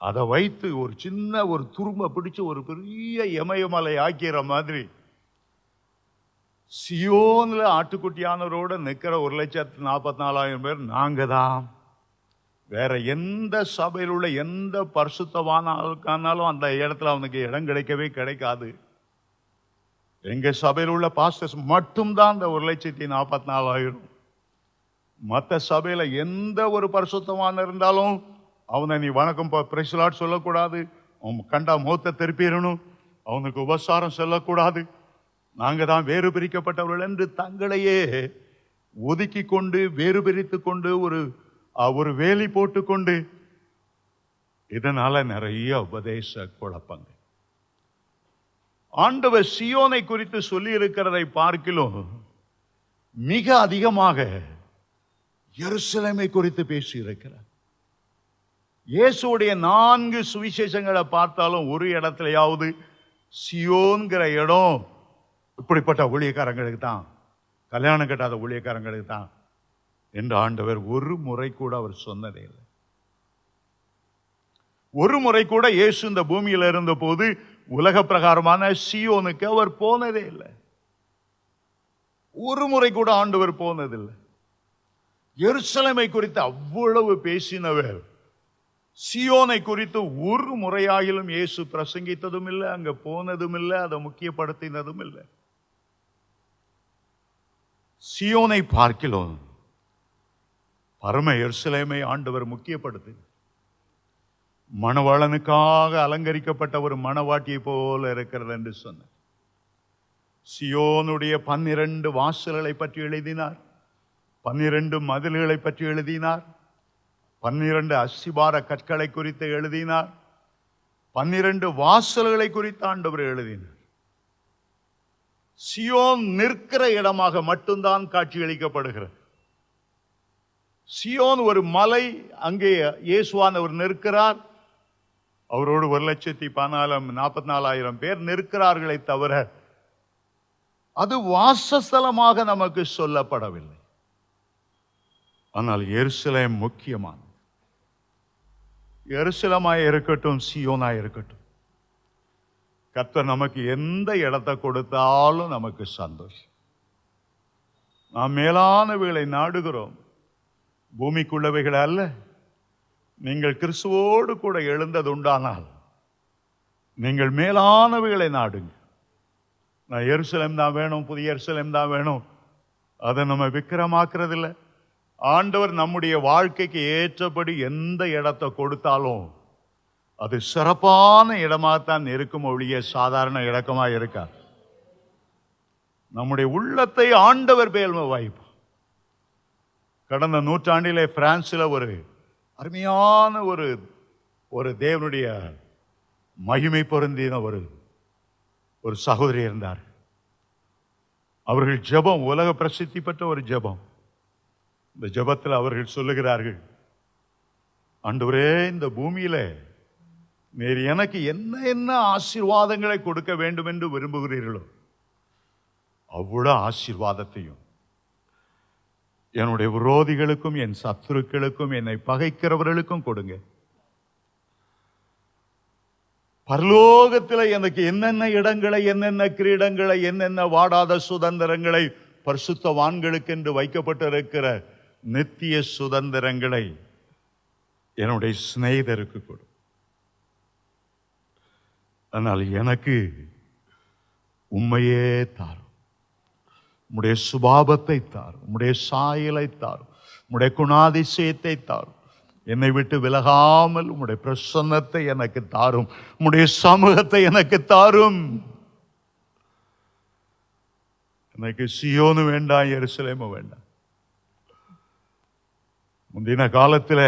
அதை வைத்து ஒரு சின்ன ஒரு துரும்ப பிடிச்சு ஒரு பெரிய இமயமலை ஆக்கிற மாதிரி சியோன்ல ஆட்டுக்குட்டியானவரோட நிக்கிற 1,44,000 பேர் நாங்க தான். வேற எந்த சபையில் உள்ள எந்த பரிசுத்தவான ஆளுக்கானாலும் அந்த இடத்துல அவனுக்கு இடம் கிடைக்கவே கிடைக்காது. எங்க சபையில் உள்ள பாஸ்டர்ஸ் மட்டும்தான் அந்த 1,44,000. மற்ற சபையில எந்த ஒரு பரிசுத்தவான இருந்தாலும் அவனை நீ வணக்கம் பிரைஸ்லாட் சொல்லக்கூடாது, அவன் கண்டா முகத்தை திருப்பிடணும், அவனுக்கு உபசாரம் சொல்லக்கூடாது. நாங்க தான் வேறு பிரிக்கப்பட்டவர்கள் என்று தங்களையே ஒதுக்கி கொண்டு வேறு பிரித்து கொண்டு ஒரு வேலி போட்டுக்கொண்டு, இதனால நிறைய உபதேச குழப்பங்கள். ஆண்டவர் சியோனை குறித்து சொல்லி இருக்கிறதை பார்க்கிலும் மிக அதிகமாக எருசலேமை குறித்து பேசி இருக்கிறார். இயேசுடைய 4 சுவிசேஷங்களை பார்த்தாலும் ஒரு இடத்துலயாவது சியோன்கிற இடம் இப்படிப்பட்ட ஊழியக்காரங்களுக்கு தான், கல்யாணம் கட்டாத ஊழியக்காரங்களுக்கு தான் என்று ஆண்டவர் ஒரு முறை கூட அவர் சொன்னதே இல்லை. ஒரு முறை கூட இயேசு இந்த பூமியில் இருந்த போது உலக பிரகாரமான சியோனுக்கு அவர் போனதே இல்லை. ஒரு முறை கூட ஆண்டவர் போனதில்லை. எருசலேமை குறித்து அவ்வளவு பேசினவர் சியோனை குறித்து ஒரு முறையாயிலும் இயேசு பிரசங்கித்ததும் இல்லை, அங்க போனதும் இல்லை, அதை முக்கியப்படுத்தினதும் இல்லை. சியோனை பார்க்கிறோம், பரம எருசலேமை ஆண்டவர் முக்கியப்படுத்தி மணவாளனுக்காக அலங்கரிக்கப்பட்ட ஒரு மணவாட்டியை போல இருக்கிறது என்று சொன்னார். சியோனுடைய 12 வாசல்களை பற்றி எழுதினார், 12 மதில்களை பற்றி எழுதினார், 12 அஸ்திபார கற்களை குறித்து எழுதினார், 12 வாசல்களை குறித்து ஆண்டவர் எழுதினார். சியோன் நிற்கிற இடமாக மட்டும்தான் காட்சியளிக்கப்படுகிறது. சியோன் ஒரு மலை, அங்கே இயேசுவானவர் நிற்கிறார். அவரோடு 1,44,000 பேர் நிற்கிறார்களே தவிர அது வாசஸ்தலமாக நமக்கு சொல்லப்படவில்லை. ஆனால் எருசலேம் முக்கியமானது. எருசலேமாய் இருக்கட்டும், சியோனாய் இருக்கட்டும், கர்த்தர் நமக்கு எந்த இடத்தை கொடுத்தாலும் நமக்கு சந்தோஷம். நாம் மேலானவைகளை நாடுகிறோம், பூமிக்குள்ளவைகள் அல்ல. நீங்கள் கிறிஸ்துவோடு கூட எழுந்தது உண்டானால் நீங்கள் மேலானவைகளை நாடுங்க. நான் எருசலேம் தான் வேணும், புதிய எருசலேம் தான் வேணும், அதை நம்ம விக்கிரமாக்குறது இல்லை. ஆண்டவர் நம்முடைய வாழ்க்கைக்கு ஏற்றபடி எந்த இடத்தை கொடுத்தாலும் அது சிறப்பான இடமாகத்தான் இருக்கும், ஒழிய சாதாரண இடமா இருக்கா. நம்முடைய உள்ளத்தை ஆண்டவர் பேல்மை வாய்ப்பு. கடந்த நூற்றாண்டிலே பிரான்சில் ஒரு அருமையான ஒரு தேவனுடைய மகிமை பொருந்தின ஒரு சகோதரி இருந்தார். அவர்கள் ஜெபம் உலக பிரசித்தி பெற்ற ஒரு ஜெபம். இந்த ஜெபத்தில் அவர்கள் சொல்லுகிறார்கள், ஆண்டவரே, இந்த பூமியில நீர் எனக்கு என்ன என்ன ஆசீர்வாதங்களை கொடுக்க வேண்டும் என்று விரும்புகிறீர்களோ அவ்வளவு ஆசீர்வாதத்தையும் என்னுடைய விரோதிகளுக்கும் என் சத்துருக்களுக்கும் என்னை பகைக்கிறவர்களுக்கும் கொடுங்க. பரலோகத்தில் எனக்கு என்னென்ன இடங்களை, என்னென்ன கிரீடங்களை, என்னென்ன வாடாத சுதந்திரங்களை, பரிசுத்தவான்களுக்கு என்று வைக்கப்பட்டிருக்கிற நித்திய சுதந்திரங்களை என்னுடைய சிநேகிதருக்கு கொடு. ஆனால் எனக்கு உண்மையே தாரும், உம்முடைய சுபாவத்தை தாரும், உம்முடைய சாயலை தாரும், உம்முடைய குணாதிசயத்தை தாரும். என்னை விட்டு விலகாமல் உம்முடைய பிரசன்னத்தை எனக்கு தாரும், உம்முடைய சமூகத்தை எனக்கு தாரும். எனக்கு சியோனு வேண்டாம், எருசலேமு வேண்டாம். முந்தின காலத்தில்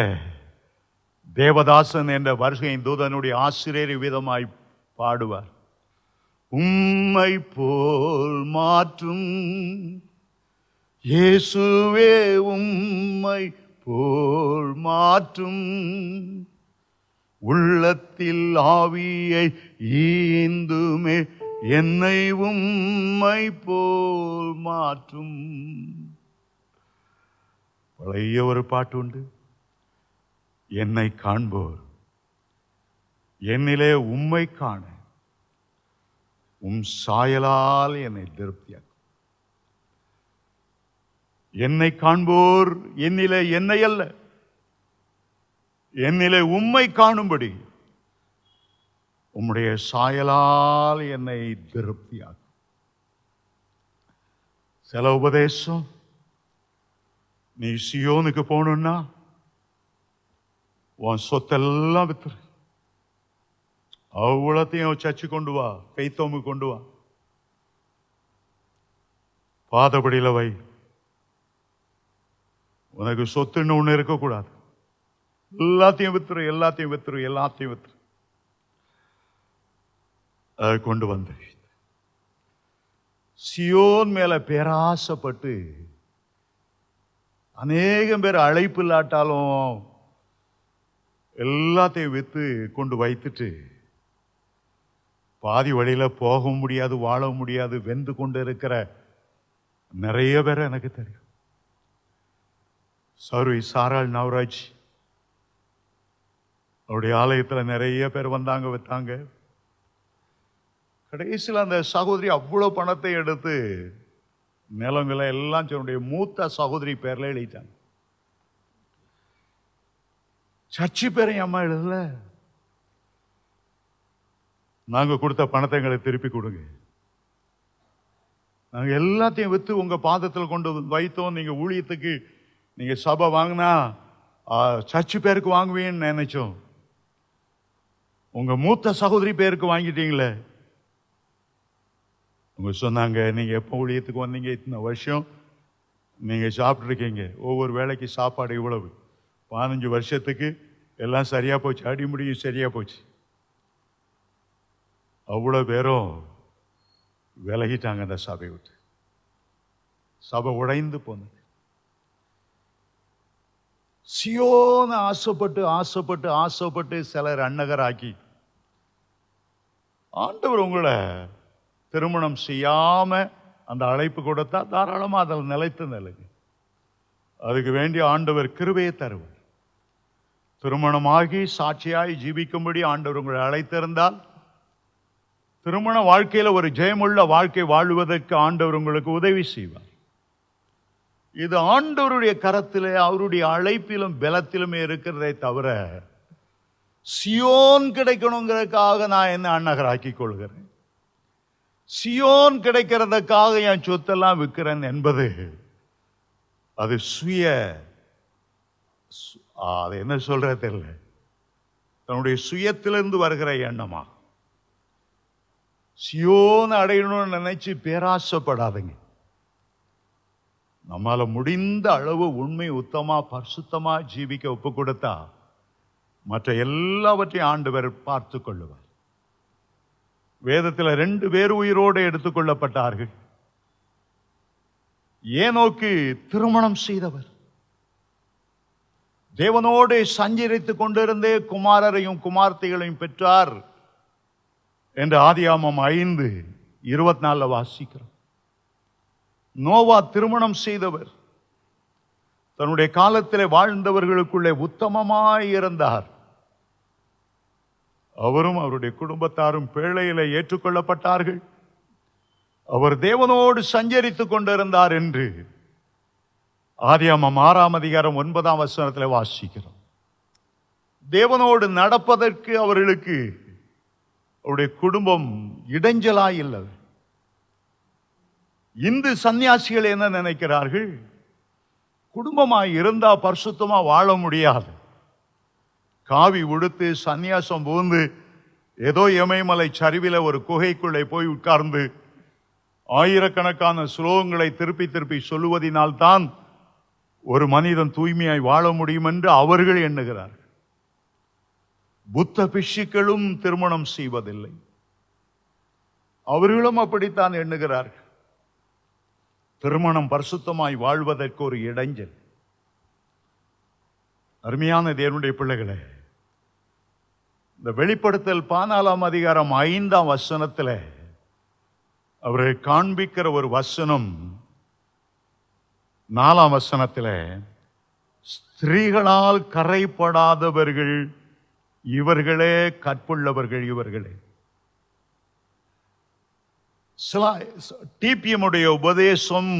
தேவதாசன் என்ற வருகையின் தூதனுடைய ஆசிரியர் விதமாய் பாடுவார், உம்மை போல் மாற்றும் இயேசுவே, உம்மை போல் மாற்றும் உள்ளத்தில் ஆவியை ஈந்துமே என்னை உம்மை போல் மாற்றும். பழைய ஒரு பாட்டு உண்டு, என்னை காண்போர் என்னிலே உம்மை காண உம் சாயலால் என்னை திருப்தியாக்கும். என்னை காண்போர் என்னிலே என்னை அல்ல, என்னிலே உம்மை காணும்படி உம்முடைய சாயலால் என்னை திருப்தியாக்கும். சில உபதேசம், நீ சியோனுக்கு போகணும்னா உன் சொத்தெல்லாம் வித்துரு, அவ்வளத்தையும் சர்ச்சு கொண்டு வா, பெய்த்தோமு கொண்டு வா, பாதபடியில வை. உனக்கு சொத்துன்னு ஒண்ணு இருக்கக்கூடாது, எல்லாத்தையும் வித்துரு, எல்லாத்தையும் வித்துரு, எல்லாத்தையும் வித்துரு. அதை கொண்டு வந்து சியோன் மேல பேராசப்பட்டு அநேகம் பேர் அழைப்பு இல்லாட்டாலும் எல்லாத்தையும் வித்து கொண்டு வைத்துட்டு பாதி வழியில போக முடியாது, வாழ முடியாது, வெந்து கொண்டு இருக்கிற நிறைய பேர் எனக்கு தெரியும். சௌரி சாராள் நவராஜ் அவருடைய ஆலயத்தில் நிறைய பேர் வந்தாங்க, வித்தாங்க. கடைசியில் அந்த சகோதரி அவ்வளவு பணத்தை எடுத்து நிலங்களை எல்லாம் தன்னுடைய மூத்த சகோதரி பேர்ல எழுதிட்டாங்க. சர்ச்சு பேரை அம்மா எழுதல. நாங்க கொடுத்த பணத்தை எங்களை திருப்பி கொடுங்க, நாங்க எல்லாத்தையும் வித்து உங்க பாதத்தில் கொண்டு வைத்தோம், நீங்க ஊழியத்துக்கு நீங்க சபை வாங்கினா சர்ச்சு பேருக்கு வாங்குவீன்னு நினைச்சோம், உங்க மூத்த சகோதரி பேருக்கு வாங்கிட்டீங்களே. உங்க சொன்னாங்க, நீங்க எப்போ ஊழியத்துக்கு வந்தீங்க, இத்தனை வருஷம் நீங்க சாப்பிட்டு இருக்கீங்க, ஒவ்வொரு வேளைக்கு சாப்பாடு இவ்வளவு, 15 வருஷத்துக்கு எல்லாம் சரியா போச்சு, அடிமுடியும் சரியா போச்சு. அவ்வளவு பேரும் விலகிட்டாங்க அந்த சபை விட்டு. சபை உடைந்து போனது. சியோன ஆசைப்பட்டு ஆசைப்பட்டு ஆசைப்பட்டு சிலர் அன்னகராக்கி, ஆண்டவர் உங்களை திருமணம் செய்யாம அந்த அழைப்பு கொடுத்தா தாராளமா அதில் நிலைத்து நிலைங்க. அதுக்கு வேண்டிய ஆண்டவர் கிருபையை தருவார். திருமணமாகி சாட்சியாய் ஜீவிக்கும்படி ஆண்டவர் உங்களை அழைத்திருந்தால், திருமண வாழ்க்கையில ஒரு ஜெயமுள்ள வாழ்க்கை வாழ்வதற்கு ஆண்டவர் உங்களுக்கு உதவி செய்வார். இது ஆண்டவருடைய கரத்திலே, அவருடைய அழைப்பிலும் பலத்திலுமே இருக்கிறதை தவிர, சியோன் கிடைக்கணுங்கிறதுக்காக நான் என்ன அன்னகராக்கி கொள்கிறேன், சியோன் கிடைக்கிறதுக்காக என் சொத்தெல்லாம் விற்கிறேன் என்பது அது அது என்ன சொல்ற தெரியல, தன்னுடைய சுயத்திலிருந்து வருகிற எண்ணமா. சியோன் அடையணும்னு நினைச்சு பேராசைப்படாதுங்க. நம்மால முடிந்த அளவு உண்மை உத்தமா பரிசுத்தமா ஜீவிக்க ஒப்பு கொடுத்தா மற்ற எல்லாவற்றையும் ஆண்டவர் பார்த்து கொள்ளுவார். வேதத்தில் 2 பேர் உயிரோடு எடுத்துக்கொள்ளப்பட்டார்கள். ஏனோக்கு திருமணம் செய்தவர், தேவனோடு சஞ்சரித்துக் கொண்டிருந்தே குமாரரையும் குமார்த்தைகளையும் பெற்றார் என்று ஆதியாகமம் 5:24 வாசிக்கிறோம். நோவா திருமணம் செய்தவர், தன்னுடைய காலத்திலே வாழ்ந்தவர்களுக்குள்ளே உத்தமமாய் இருந்தார். அவரும் அவருடைய குடும்பத்தாரும் பேழையில ஏற்றுக்கொள்ளப்பட்டார்கள். அவர் தேவனோடு சஞ்சரித்துக் கொண்டிருந்தார் என்று ஆதியாகமம் 6:9 வாசிக்கிறோம். தேவனோடு நடப்பதற்கு அவர்களுக்கு அவருடைய குடும்பம் இடைஞ்சலாய் இல்லை. இந்து சன்னியாசிகள் என்ன நினைக்கிறார்கள், குடும்பமாய் இருந்தா பரிசுத்தமா வாழ முடியாது, காவி உடுத்து சன்னியாசம் புகுந்து ஏதோ இமயமலை சரிவில ஒரு குகைக்குள்ளே போய் உட்கார்ந்து ஆயிரக்கணக்கான ஸ்லோகங்களை திருப்பி திருப்பி சொல்லுவதினால்தான் ஒரு மனிதன் தூய்மையாய் வாழ முடியும் என்று அவர்கள் எண்ணுகிறார்கள். புத்த பிஷுக்களும் திருமணம் செய்வதில்லை, அவர்களும் அப்படித்தான் எண்ணுகிறார்கள். திருமணம் பரிசுத்தமாய் வாழ்வதற்கு ஒரு இடைஞ்சல். அருமையான தேவனுடைய பிள்ளைகளே, இந்த வெளிப்படுத்தல் 14:5 அவர்கள் காண்பிக்கிற ஒரு வசனம் 4 ஸ்திரீகளால் கரைப்படாதவர்கள் இவர்களே, கற்புள்ளவர்கள் இவர்களே. டிபிஎம்முடைய உபதேசம்,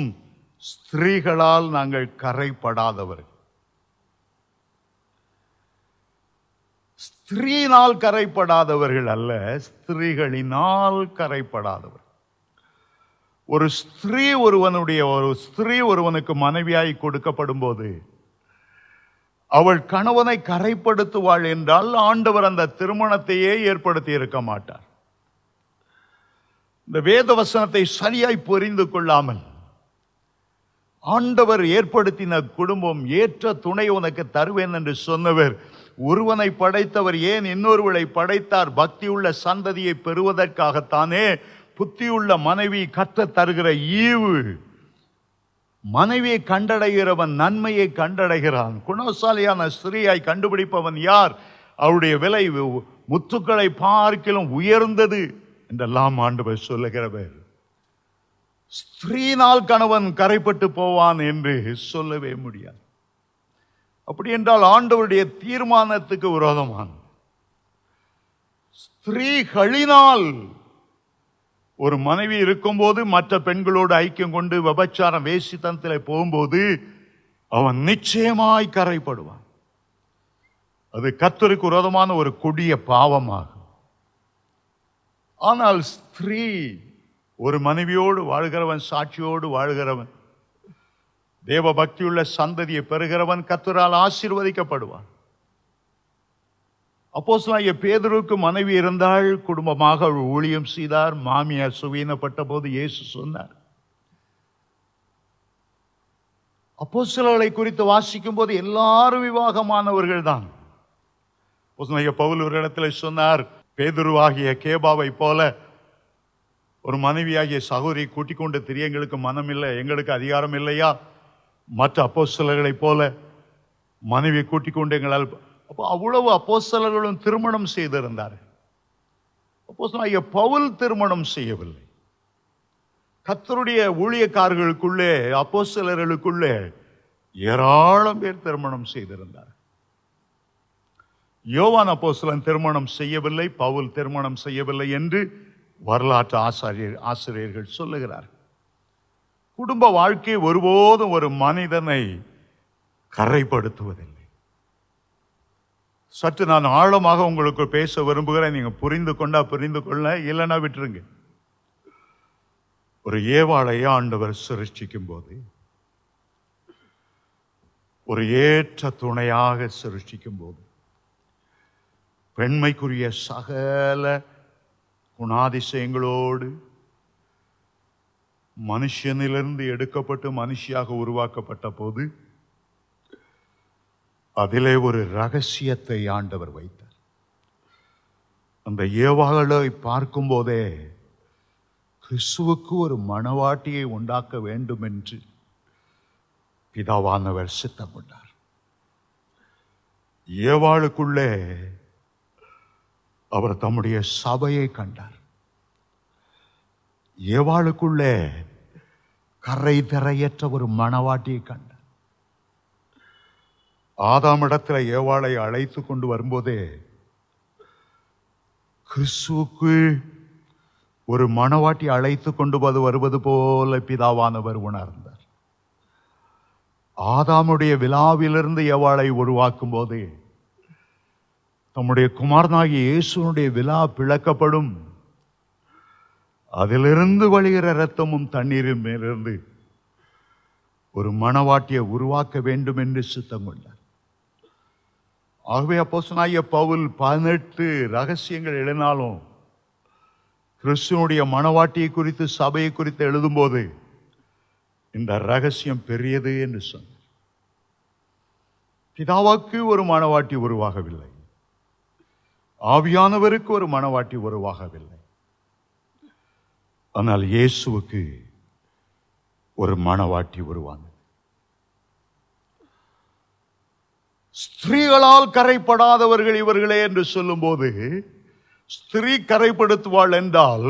ஸ்திரீகளால் நாங்கள் கரைப்படாதவர்கள். ஸ்திரீனால் கரைப்படாதவர்கள் அல்ல, ஸ்திரீகளினால் கரைப்படாதவர்கள். ஒரு ஸ்திரீ ஒருவனுக்கு மனைவியாய் கொடுக்கப்படும் போது அவள் கணவனை கரைப்படுத்துவாள் என்றால் ஆண்டவர் அந்த திருமணத்தையே ஏற்படுத்தி இருக்க மாட்டார். இந்த வேத வசனத்தை சரியாய் புரிந்து கொள்ளாமல் ஆண்டவர் ஏற்படுத்தின குடும்பம், ஏற்ற துணை உனக்கு தருவேன் என்று சொன்னவர், ஒருவனை படைத்தவர் ஏன் இன்னொருவரை படைத்தார்? பக்தியுள்ள சந்ததியை பெறுவதற்காகத்தானே. புத்தியுள்ள மனைவி கற்று தருகிற ஈவு. மனைவியை கண்டடைகிறவன் நன்மையை கண்டடைகிறான். குணசாலியான ஸ்திரீயாய் கண்டுபிடிப்பவன் யார்? அவருடைய விலை முத்துக்களை பார்க்கிலும் உயர்ந்தது என்றெல்லாம் ஆண்டவர் சொல்லுகிறவர். ஸ்திரீனால் கணவன் கரைப்பட்டு போவான் என்று சொல்லவே முடியாது. அப்படி என்றால் ஆண்டவருடைய தீர்மானத்துக்கு விரோதமான ஸ்திரீகளினால் ஒரு மனைவி இருக்கும்போது மற்ற பெண்களோடு ஐக்கியம் கொண்டு விபச்சாரம் வேசித்தனத்தில் போகும்போது அவன் நிச்சயமாய் கரைப்படுவான். அது கர்த்தருக்கு விரோதமான ஒரு கொடிய பாவமாகும். ஆனால் ஸ்திரீ ஒரு மனைவியோடு வாழ்கிறவன், சாட்சியோடு வாழ்கிறவன், தேவ பக்தியுள்ள சந்ததியை பெறுகிறவன் கர்த்தரால் ஆசீர்வதிக்கப்படுவான். அப்போஸ்தலனாகிய பேதுருக்கு மனைவி இருந்தால், குடும்பமாக ஊழியம் செய்தார். மாமியார் சுவீனப்பட்ட போது இயேசு சொன்னார். அப்போஸ்தலர்களை குறித்து வாசிக்கும் போது எல்லாரும் விவாகமானவர்கள் தான். அப்போஸ்தலனாகிய பவுல் ஒரு இடத்துல சொன்னார், பேதுருவாகிய கேபாவை போல ஒரு மனைவியாகிய சகோதரியை கூட்டிக் கொண்டு திரிய எங்களுக்கு மனம் இல்லை, எங்களுக்கு அதிகாரம் இல்லையா? மற்ற அப்போஸ்தலர்களை போல மனைவியை கூட்டிக் கொண்டு எங்களால். அப்போ அவ்வளவு அப்போஸ்தலர்களும் திருமணம் செய்திருந்தார். அப்போஸ்தலனாகிய பவுல் திருமணம் செய்யவில்லை. கர்த்தருடைய ஊழியக்காரர்களுக்குள்ளே, அப்போஸ்தலர்களுக்குள்ளே ஏராளம் பேர் திருமணம் செய்திருந்தார். யோவான் அப்போஸ்தலன் திருமணம் செய்யவில்லை, பவுல் திருமணம் செய்யவில்லை என்று வரலாற்று ஆசிரியர்கள் சொல்லுகிறார். குடும்ப வாழ்க்கை ஒருபோதும் ஒரு மனிதனை கரைப்படுத்துவதில்லை. சற்று நான் ஆழமாக உங்களுக்கு பேச விரும்புகிறேன். நீங்க புரிந்து கொண்டா புரிந்து கொள்ள, இல்லைன்னா விட்டுருங்க. ஒரு ஏவாளை ஆண்டவர் சிருஷ்டிக்கும் போது, ஒரு ஏற்ற துணையாக சிருஷ்டிக்கும் போது, பெண்மைக்குரிய சகல குணாதிசயங்களோடு மனுஷனிலிருந்து எடுக்கப்பட்டு மனுஷியாக உருவாக்கப்பட்ட போது அதிலே ஒரு ரகசியத்தை ஆண்டவர் வைத்தார். அந்த ஏவாளை பார்க்கும் போதே கிறிஸ்துவுக்கு ஒரு மணவாட்டியை உண்டாக்க வேண்டும் என்று பிதாவானவர் சித்தம் கொண்டார். ஏவாளுக்குள்ளே அவர் தம்முடைய சபையை கண்டார். ஏவாளுக்குள்ளே கரை திரையற்ற ஒரு மணவாட்டியை கண்டார். ஆதாமிடத்துல ஏவாளை அழைத்து கொண்டு வரும்போதே கிறிஸ்துவுக்கு ஒரு மணவாட்டி அழைத்து கொண்டு வருவது போல பிதாவானவர் உணர்ந்தார். ஆதாமுடைய விழாவிலிருந்து ஏவாளை உருவாக்கும் போது தம்முடைய குமாரனாகிய இயேசுனுடைய விழா பிளக்கப்படும். அதிலிருந்து வழிகிற இரத்தமும் தண்ணீரின் மேலிருந்து ஒரு மணவாட்டியை உருவாக்க வேண்டும் என்று சித்தம் கொண்டார். ஆகவே அப்போஸ்தலனாகிய பவுல் 18 ரகசியங்கள் எழுதினாலும் கிறிஸ்துவனுடைய மணவாட்டியை குறித்து, சபையை குறித்து எழுதும்போது இந்த ரகசியம் பெரியது என்று சொன்னார். பிதாவுக்கு ஒரு மணவாட்டி உருவாகவில்லை, ஆவியானவருக்கு ஒரு மணவாட்டி உருவாகவில்லை. ஆனால் இயேசுவுக்கு ஒரு மணவாட்டி உருவானது. ஸ்திரீகளால் கரைப்படாதவர்கள் இவர்களே என்று சொல்லும் போது, ஸ்திரீ கரைப்படுத்துவாள் என்றால்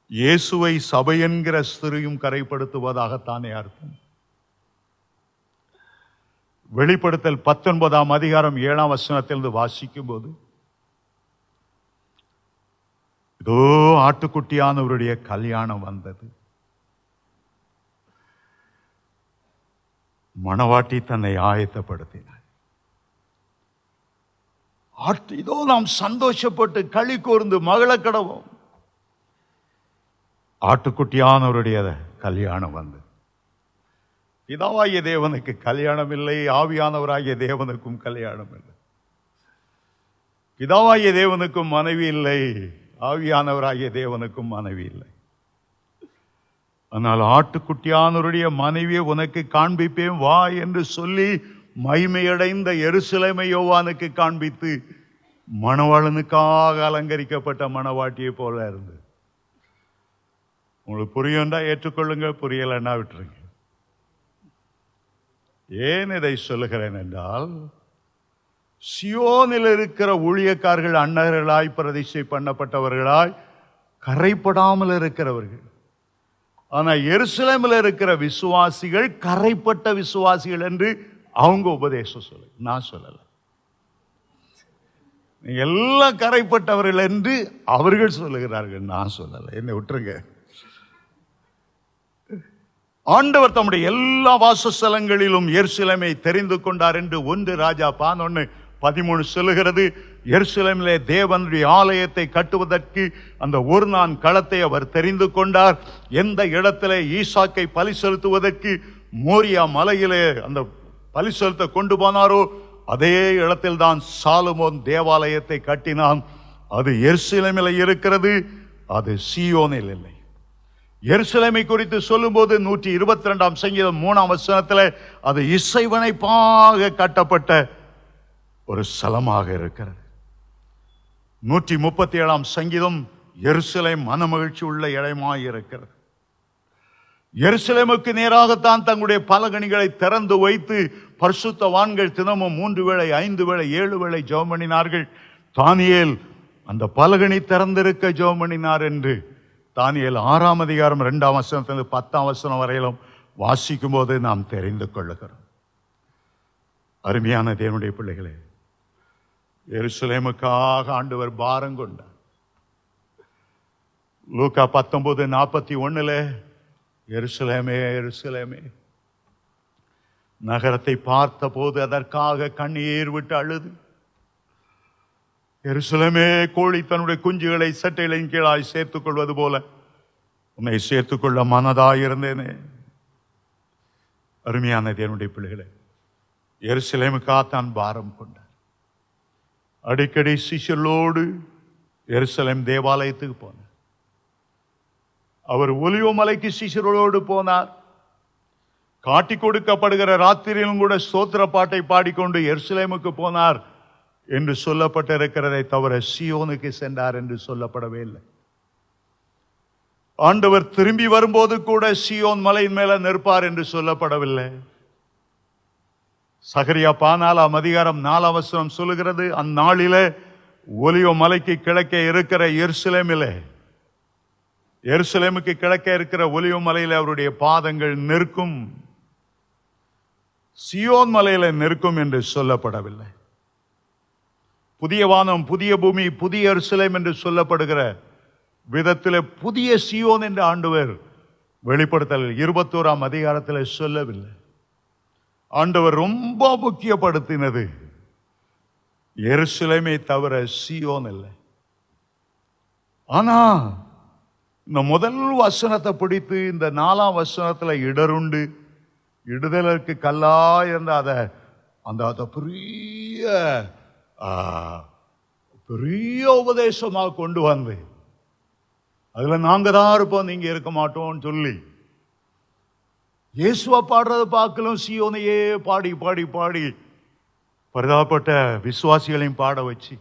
இயேசுவை சபை என்கிற ஸ்திரீயும் கரைப்படுத்துவதாகத்தானே அர்த்தம். வெளிப்படுத்தல் 19ஆம் அதிகாரம் 7ஆம் வசனத்திலிருந்து வாசிக்கும் போது, இதோ ஆட்டுக்குட்டியானவருடைய கல்யாணம் வந்தது, மணவாட்டி தன்னை ஆயத்தப்படுத்தினார். இதோ நாம் சந்தோஷப்பட்டு களி கூர்ந்து மகள கடவோம். ஆட்டுக்குட்டியானவருடைய கல்யாணம் வந்தது. பிதாவாகிய தேவனுக்கு கல்யாணம் இல்லை, ஆவியானவராகிய தேவனுக்கும் கல்யாணம் இல்லை. பிதாவாகிய தேவனுக்கும் மனைவி இல்லை, ஆவியானவராகிய தேவனுக்கும் மனைவி இல்லை. ஆனால் ஆட்டுக்குட்டியானவருடைய மனைவியை உனக்கு காண்பிப்பேன் வா என்று சொல்லி மகிமையடைந்த எருசலேமை யோவானுக்கு காண்பித்து மணவாளனுக்காக அலங்கரிக்கப்பட்ட மணவாட்டியை போல இருந்து. உங்களுக்கு புரியும்டா ஏற்றுக்கொள்ளுங்க, புரியலன்னா விட்டுருங்க. ஏன் இதை சொல்லுகிறேன் என்றால், சியோனில் இருக்கிற ஊழியக்காரர்கள் அன்னர்களாய் பிரதிஷ்டை பண்ணப்பட்டவர்களாய் கரைப்படாமல் இருக்கிறவர்கள். ஆனா எருசலேமில் இருக்கிற விசுவாசிகள் கரைப்பட்ட விசுவாசிகள் என்று அவங்க உபதேசம் சொல்லு, நான் சொல்லல. நீங்க எல்லாம் கரைப்பட்டவர்கள் என்று அவர்கள் சொல்லுகிறார்கள், நான் சொல்லல. என்னை விட்டுருங்க. ஆண்டவர் தம்முடைய எல்லா வாசஸ்தலங்களிலும் எருசலேமை தெரிந்து கொண்டார் என்று 1 ராஜா 11:13 சொல்லுகிறது. எருசலேமிலே தேவனுடைய ஆலயத்தை கட்டுவதற்கு அந்த ஒரு நாள் களத்தை அவர் தெரிந்து கொண்டார். எந்த இடத்திலே ஈசாக்கை பலி செலுத்துவதற்கு மோரியா மலையிலே அந்த பலி செலுத்த கொண்டு போனாரோ அதே இடத்தில் தான் சாலமோன் தேவாலயத்தை கட்டினான். அது எருசலேமில் இருக்கிறது, அது சீயோனில் இல்லை. எருசலேமை குறித்து சொல்லும் போது 122 சங்கீதம் 3 அது இசைவனைப்பாக கட்டப்பட்ட ஒரு ஸ்தலமாக இருக்கிறது. 137 சங்கீதம் எருசலேம் மனமகிழ்ச்சி உள்ள இடமாய் இருக்கிறது. எருசலேமுக்கு நேராகத்தான் தங்களுடைய பலகணிகளை திறந்து வைத்து பரிசுத்தவான்கள் தினமும் 3 வேளை 5 வேளை 7 வேளை ஜெபம் பண்ணினார்கள். தானியேல் அந்த பலகணி திறந்திருக்க ஜெபம் பண்ணினார் என்று தானியேல் 6 அதிகாரம் 2 10 வரையிலும் வாசிக்கும் போது நாம் தெரிந்து கொள்ளுகிறோம். அருமையான தேவனுடைய பிள்ளைகளே, எருசலேமுக்காக ஆண்டவர் பாரம் கொண்டார். லூக்கா 19:41 எருசலேமே எருசலேமே, நகரத்தை பார்த்த போது அதற்காக கண்ணீர் விட்டு அழுது, எருசலேமே கோழி தன்னுடைய குஞ்சுகளை சட்டைகளின் கீழாய் சேர்த்துக் கொள்வது போல உன்னை சேர்த்துக் கொள்ள மனதாயிருந்தேனே. அருமையான தேவனுடைய பிள்ளைகளே, எருசலேமுக்காக தான் பாரம் கொண்டார். அடிக்கடி சிஷ்யர்களோடு எருசலேம் தேவாலயத்துக்கு போனார். அவர் ஒலிவ மலைக்கு சிஷ்யர்களோடு போனார். காட்டி கொடுக்கப்படுகிற ராத்திரியிலும் கூட ஸ்தோத்திர பாட்டை பாடிக்கொண்டு எருசலேமுக்கு போனார் என்று சொல்லப்பட்டிருக்கிறதை தவிர சீயோனுக்கு சென்றார் என்று சொல்லப்படவே இல்லை. ஆண்டவர் திரும்பி வரும்போது கூட சீயோன் மலையின் மேல நிற்பார் என்று சொல்லப்படவில்லை. சகரியா 14 அதிகாரம் 4 சொல்லுகிறது, அந்நாளிலே ஒலிவ மலைக்கு கிழக்கே இருக்கிற எருசலேமுக்கு கிழக்கே இருக்கிற ஒலிவ மலையில அவருடைய பாதங்கள் நிற்கும், சீயோன் மலையில நிற்கும் என்று சொல்லப்படவில்லை. புதிய வானம், புதிய பூமி, புதிய எருசலேம் என்று சொல்லப்படுகிற விதத்தில் புதிய சீயோன் என்று ஆண்டவர் வெளிப்படுத்தல் 21 அதிகாரத்தில் சொல்லவில்லை. ஆண்டவர் ரொம்ப முக்கியப்படுத்தினது எருசலேமை தவிர சீயோன் இல்லை. ஆனா இந்த முதல் வசனத்தை பிடித்து இந்த 4ஆம் வசனத்துல இடருண்டு இடுதலுக்கு கல்லா இருந்த அந்த பெரிய உபதேசமாக கொண்டு வந்து அதுல நாங்க தான் இருப்போம், நீங்க இருக்க மாட்டோம்னு சொல்லி இயேசுவா பாடுறதை பார்க்கலும் சீயோனையே பாடி பாடி பாடி பரிதாபப்பட்ட விசுவாசிகளையும் பாட வச்சு,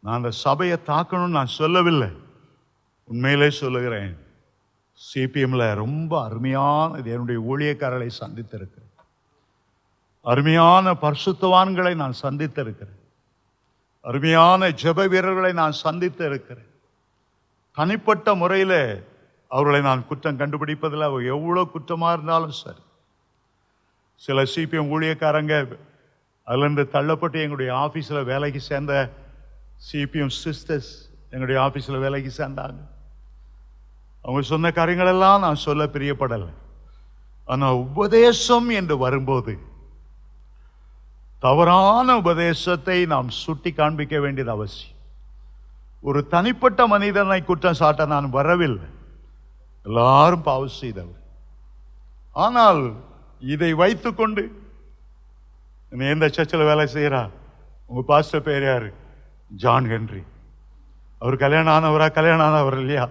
நான் அந்த சபையை தாக்கணும்னு நான் சொல்லவில்லை, உண்மையிலே சொல்லுகிறேன். சிபிஎம்ல ரொம்ப அருமையான என்னுடைய ஊழியக்காரர்களை சந்தித்திருக்கிறேன், அருமையான பரிசுத்தவான்களை நான் சந்தித்திருக்கிறேன், அருமையான ஜெப வீரர்களை நான் சந்தித்து இருக்கிறேன். தனிப்பட்ட முறையில் அவர்களை நான் குற்றம் கண்டுபிடிப்பதில் அவர் எவ்வளவு குற்றமா இருந்தாலும் சரி. சில சிபிஎம் ஊழியக்காரங்க அதுலேருந்து தள்ளப்பட்டு எங்களுடைய ஆஃபீஸில் வேலைக்கு சேர்ந்த சிபிஎம் சிஸ்டர்ஸ் எங்களுடைய ஆஃபீஸில் வேலைக்கு சேர்ந்தாங்க. அவங்க சொன்ன காரியங்களெல்லாம் நான் சொல்ல பிரியப்படலை. ஆனால் உபதேசம் என்று வரும்போது தவறான உபதேசத்தை நாம் சுட்டி காண்பிக்க வேண்டியது அவசியம். ஒரு தனிப்பட்ட மனிதனை குற்றம் சாட்ட நான் வரவில்லை, எல்லாரும் பாவம் செய்தவர். ஆனால் இதை வைத்துக்கொண்டு எந்த சர்ச்சில் வேலை செய்யறா, உங்க பாஸ்டர் பேர் யாரு? John Henry. அவர் கல்யாணம் ஆனவர் இல்லையா?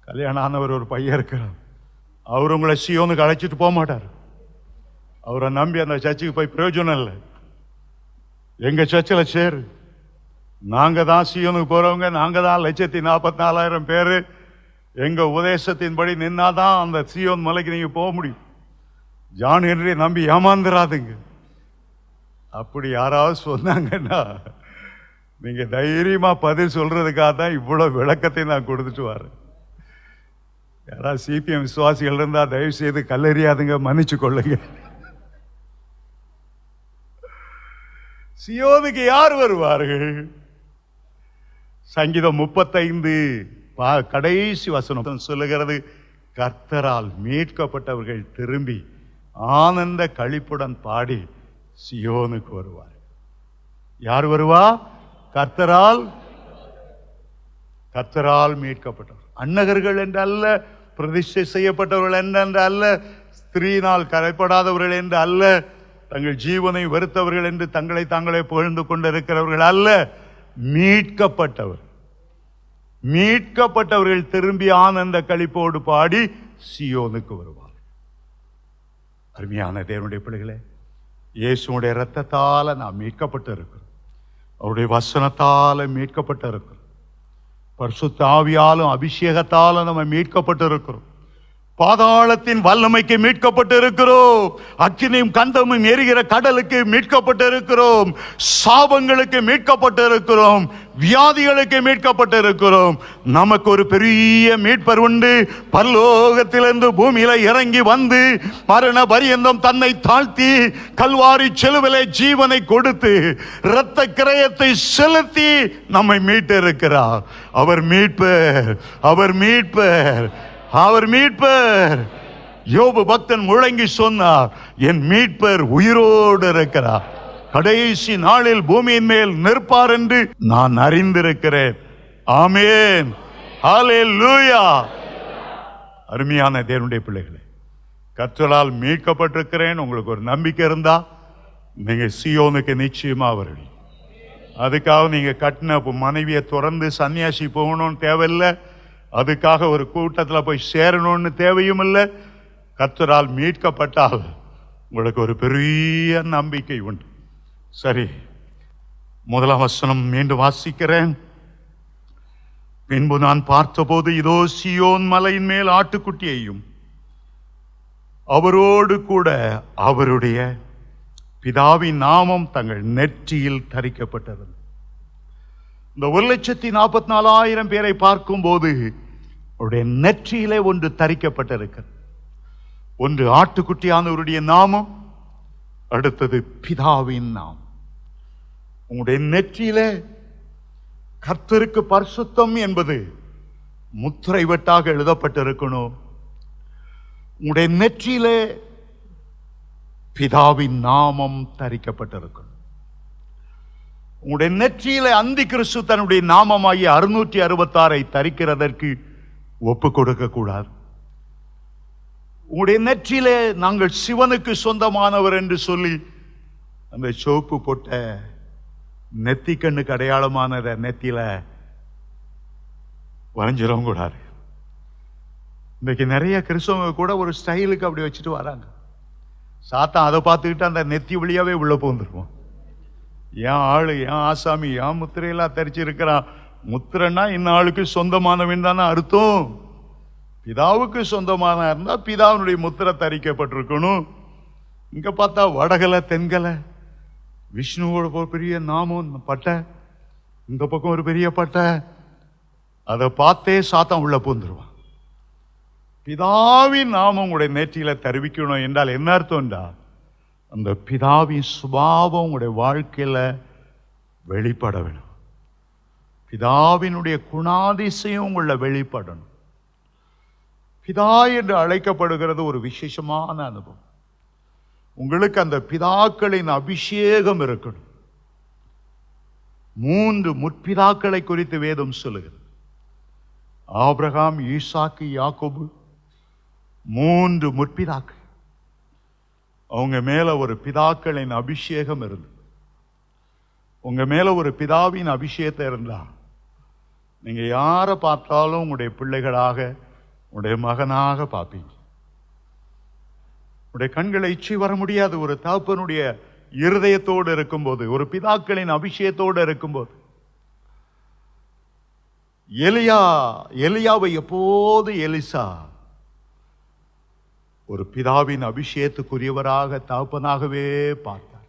கல்யாணம் ஆனவர் ஒரு பையன் இருக்கிறார். அவர் உங்களை சீயோனுக்கு அழைச்சிட்டு போக மாட்டார். அவரை நம்பி அந்த சர்ச்சுக்கு போய் பிரயோஜனம் இல்லை. எங்க சர்ச்சில் சேரு, நாங்க தான் சீயோனுக்கு போறவங்க, நாங்க தான் 1,44,000 பேரு. எங்க உபதேசத்தின்படி நின்னாதான் அந்த சீயோன் மலைக்கு நீங்க போக முடியும். ஜான் ஹென்றி நம்பி ஏமாந்துராதுங்க. அப்படி யாராவது சொன்னாங்கன்னா நீங்க தைரியமா பதில் சொல்றதுக்காக தான் இவ்வளவு விளக்கத்தை நான் கொடுத்துட்டு வரேன். யாராவது சிபிஎம் விசுவாசிகள் இருந்தா தயவு செய்து கல்லெறியாதுங்க, மன்னிச்சு கொள்ளுங்க. சியோனுக்கு யார் வருவார்கள்? சங்கீதம் 35 கடைசி வசனம் சொல்லுகிறது, கர்த்தரால் மீட்கப்பட்டவர்கள் திரும்பி ஆனந்த களிப்புடன் பாடி சியோனுக்கு வருவார். யார் வருவா? கர்த்தரால் மீட்கப்பட்டவர். அன்னகர்கள் என்று அல்ல, பிரதிஷ்டை செய்யப்பட்டவர்கள் என்று அல்ல, ஸ்திரீனால் கரைப்படாதவர்கள் என்று அல்ல, தங்கள் ஜீவனை வெறுத்தவர்கள் என்று தங்களை தாங்களே புகழ்ந்து கொண்டிருக்கிறவர்கள் அல்ல, மீட்கப்பட்டவர்கள் திரும்பி ஆனந்த களிப்போடு பாடி சியோனுக்கு வருவார். அருமையான தேவனுடைய பிள்ளைகளே, இயேசுடைய இரத்தத்தால நாம் மீட்கப்பட்டு இருக்கிறோம். அவருடைய வசனத்தால மீட்கப்பட்டு இருக்கிறோம். பரிசுத்த ஆவியாலும் அபிஷேகத்தாலும் நம்ம மீட்கப்பட்டு இருக்கிறோம். பாதாளத்தின் வல்லமைக்கு மீட்கப்பட்டு இருக்கிறோம். அக்கினியும் கந்தமும் எரிகிற கடலுக்கு மீட்கப்பட்டு இருக்கிறோம். சாபங்களுக்கு மீட்கப்பட்டு இருக்கிறோம். வியாதிகளுக்கு மீட்கப்பட்டு இருக்கிறோம். நமக்கு ஒரு பெரிய மீட்பர் உண்டு. பரலோகத்திலிருந்து பூமியில இறங்கி வந்து மரண பரியந்தம் தன்னை தாழ்த்தி கல்வாரி சிலுவிலே ஜீவனை கொடுத்து இரத்த கிரயத்தை செலுத்தி நம்மை மீட்டு இருக்கிறார். அவர் மீட்பர். யோபு பக்தன் முழங்கி சொன்னார், என் மீட்பர் உயிரோடு இருக்கிறார், கடைசி நாளில் பூமியின் மேல் நிற்பார் என்று நான் அறிந்திருக்கிறேன். ஆமென், ஹல்லேலூயா. அருமையான தேவனுடைய பிள்ளைகளே, கர்த்தரால் மீட்கப்பட்டிருக்கிறேன் உங்களுக்கு ஒரு நம்பிக்கை இருந்தா நீங்க சியோனுக்கு நிச்சயமா வருவீங்க. அதுக்காக நீங்க கட்டின மனைவியை துறந்து சன்னியாசி போகணும்னு தேவையில்லை. அதுக்காக ஒரு கூட்டத்தில் போய் சேரணும்னு தேவையும் இல்லை. கர்த்தரால் மீட்கப்பட்டால் உங்களுக்கு ஒரு பெரிய நம்பிக்கை உண்டு. சரி, முதலாம் வசனம் மீண்டும் வாசிக்கிறேன். பின்பு நான் பார்த்தபோது இதோ சியோன் மலையின் மேல் ஆட்டுக்குட்டியையும் அவரோடு கூட அவருடைய பிதாவின் நாமம் தங்கள் நெற்றியில் தரிக்கப்பட்டது. இந்த 1,44,000 பேரை பார்க்கும் போது அவருடைய நெற்றியிலே ஒன்று தரிக்கப்பட்டிருக்கிறது. ஒன்று ஆட்டுக்குட்டியானவருடைய நாமம், அடுத்தது பிதாவின் நாமம். உங்களுடைய நெற்றியிலே கர்த்தருக்கு பரிசுத்தம் என்பது முத்திரை வெட்டாக எழுதப்பட்டிருக்கணும். உங்களுடைய நெற்றியிலே பிதாவின் நாமம் தரிக்கப்பட்டிருக்கணும். உங்களுடைய நெற்றியில அந்தி கிறிஸ்து தன்னுடைய நாமமாகிய 666 தரிக்கிறதற்கு ஒப்பு கொடுக்க கூடாது. உங்களுடைய நெற்றியிலே நாங்கள் சிவனுக்கு சொந்தமானவர் என்று சொல்லி அந்த சோப்பு போட்ட நெத்தி கண்ணுக்கு அடையாளமான நெத்தியில வரைஞ்சிடவும் கூடாது. இன்னைக்கு நிறைய கிறிஸ்தவங்க கூட ஒரு ஸ்டைலுக்கு அப்படி வச்சுட்டு வராங்க. சாத்தான் அதை பார்த்துக்கிட்டு அந்த நெத்தி வழியாவே உள்ள போந்துருவோம். என் ஆளு, என் ஆசாமி, என் முத்திரையெல்லாம் தரிச்சு இருக்கிறான். முத்திரன்னா இந்த ஆளுக்கு சொந்தமானவன் தானே அர்த்தம். பிதாவுக்கு சொந்தமான இருந்தா பிதாவினுடைய முத்திரை தரிக்கப்பட்டிருக்கணும். இங்க பார்த்தா வடகலை தென்கலை விஷ்ணுவோட ஒரு பெரிய நாமம் பட்டை, இந்த பக்கம் ஒரு பெரிய பட்டை, அதை பார்த்தே சாத்தான் உள்ள போந்துருவான். பிதாவின் நாமம் உங்களுடைய நெற்றியில தருவிக்கணும் என்றால் என்ன அர்த்தம்டா? அந்த பிதாவின் சுபாவம் உங்களுடைய வாழ்க்கையில வெளிப்பட வேணும். பிதாவினுடைய குணாதிசயம் உங்களை வெளிப்படணும். பிதா என்று அழைக்கப்படுகிறது ஒரு விசேஷமான அனுபவம். உங்களுக்கு அந்த பிதாக்களின் அபிஷேகம் இருக்கணும். 3 முற்பிதாக்களை குறித்து வேதம் சொல்லுகிறது. ஆபிரகாம், ஈசாக்கு, யாக்கோபு, 3 முற்பிதாக்கள். அவங்க மேல ஒரு பிதாக்களின் அபிஷேகம் இருந்தது. உங்க மேல ஒரு பிதாவின் அபிஷேகத்தை இருந்தா நீங்க யாரை பார்த்தாலும் உங்களுடைய பிள்ளைகளாக, உங்களுடைய மகனாக பார்ப்பீங்க. உங்களுடைய கண்களை இச்சி வர முடியாது. ஒரு தகப்பனுடைய இருதயத்தோடு இருக்கும்போது, ஒரு பிதாக்களின் அபிஷேகத்தோடு இருக்கும்போது. எலியாவை எப்போது எலிசா ஒரு பிதாவின் அபிஷேகத்துக்குரியவராக தகப்பனாகவே பார்த்தார்.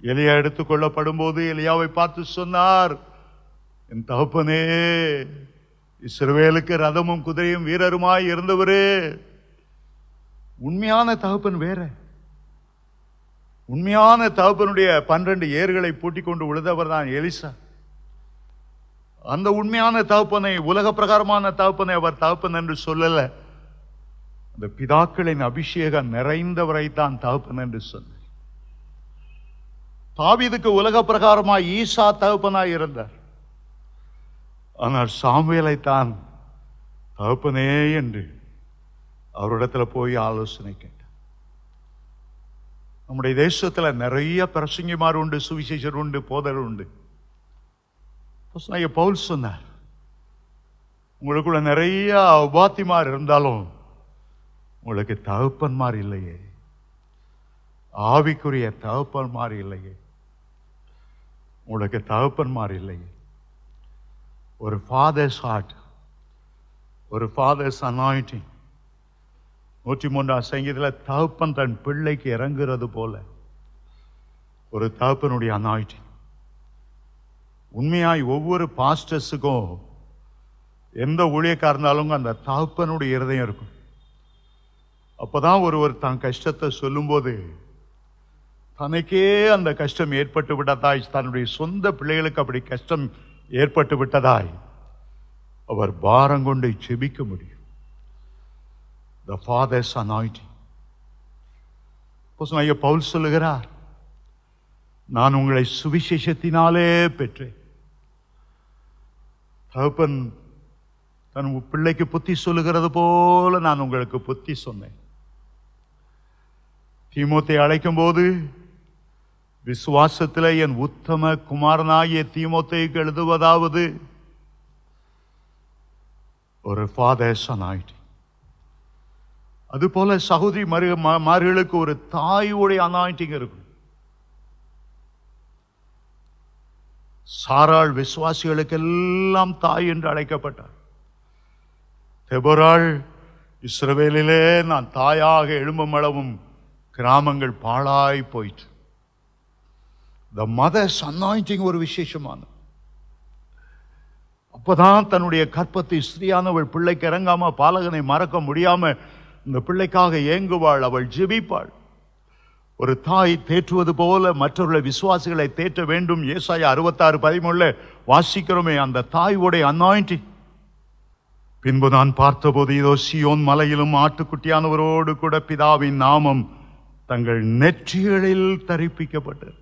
எலியா எடுத்துக் கொள்ளப்படும் போது எலியாவை பார்த்து சொன்னார், என் தகப்பனே, இஸ்ரவேலுக்கு ரதமும் குதிரையும் வீரருமாய் இருந்தவரே. உண்மையான தகப்பன் வேற. உண்மையான தகப்பனுடைய 12 ஏர்களை பூட்டிக் கொண்டு உழுதவர் தான் எலிசா. அந்த உண்மையான தகப்பனை, உலக பிரகாரமான தகப்பனை அவர் தகப்பன் என்று சொல்லல. அந்த பிதாக்களின் அபிஷேகம் நிறைந்தவரை தான் தகப்பன் என்று சொன்னார். தாவீதுக்கு உலக பிரகாரமாய் ஈசா தகப்பனாய் இருந்தார். ஆனால் சாமுவேலை தான் தகப்பனே என்று அவரிடத்துல போய் ஆலோசனை கேட்டார். நம்முடைய தேசத்துல நிறைய பிரசங்கிமார் உண்டு, சுவிசேஷர் உண்டு, போதர் உண்டு. பவுல் சொன்னார், உங்களுக்குள்ள நிறைய உபாத்திமார் இருந்தாலும் உங்களுக்கு தகப்பன்மார் இல்லையே, ஆவிக்குரிய தகப்பன்மார் இல்லையே, உங்களுக்கு தகப்பன்மார் இல்லையே. ஒரு ஃபாதர்ஸ் ஹார்ட், ஒரு ஃபாதர்ஸ் அனாயிண்டிங். 103ஆம் சங்கீதத்தில் தகப்பன் தன் பிள்ளைக்கு இறங்குறது போல ஒரு தகப்பனுடைய அனாயிண்டிங். உண்மையாய் ஒவ்வொரு பாஸ்டர்ஸுக்கும், எந்த ஊழியக்காரனாலும் அந்த தகப்பனுடைய இருதயம் இருக்கும். அப்பதான் ஒருவர் தான் கஷ்டத்தை சொல்லும்போது தனக்கே அந்த கஷ்டம் ஏற்பட்டு விட்டதாய், தன்னுடைய சொந்த பிள்ளைகளுக்கு அப்படி கஷ்டம் ஏற்பட்டு விட்டதாய் அவர் பாரம் கொண்டு ஜெபிக்க முடியும். The Father's anointing. பவுல் சொல்லுகிறார், நான் உங்களை சுவிசேஷத்தினாலே பெற்றேன். தகப்பன் தன் பிள்ளைக்கு புத்தி சொல்லுகிறது போல நான் உங்களுக்கு புத்தி சொன்னேன். தீமோத்தை அழைக்கும் போது, விசுவாசத்தில் என் உத்தம குமாரனாகிய தீமோத்தேயுக்கு எழுதுவதாவது ஒரு ஃபாதர்ஸ் அனாயிண்டிங். அதுபோல சகோதரி மார்களுக்கு ஒரு தாயுடைய அனாயிண்டிங் இருக்கும். சாராள் விசுவாசிகளுக்கு எல்லாம் தாய் என்று அழைக்கப்பட்டார். தெபொராள் இஸ்ரவேலிலே நான் தாயாக எழும்பும் அளவும் கிராமங்கள் பாழாய் போயிற்று. The mother's anointing ஒரு விசேஷமானது. அப்பதான் தன்னுடைய கற்பத்தை ஸ்திரியானவள் பிள்ளைக்கு இறங்காம, பாலகனை மறக்க முடியாம இந்த பிள்ளைக்காக ஏங்குவாள், அவள் ஜெபிப்பாள். ஒரு தாய் தேற்றுவது போல மற்றவர்களை, விசுவாசிகளை தேற்ற வேண்டும். ஏசாயா 66:13 வாசிக்கிறோமே, அந்த தாயுடைய அனாயிண்டிங். பின்பு நான் பார்த்தபோது இதோ சீயோன் மலையிலும் ஆட்டுக்குட்டியானவரோடு கூட பிதாவின் நாமம் தங்கள் நெற்றிகளில் தரிப்பிக்கப்பட்டது.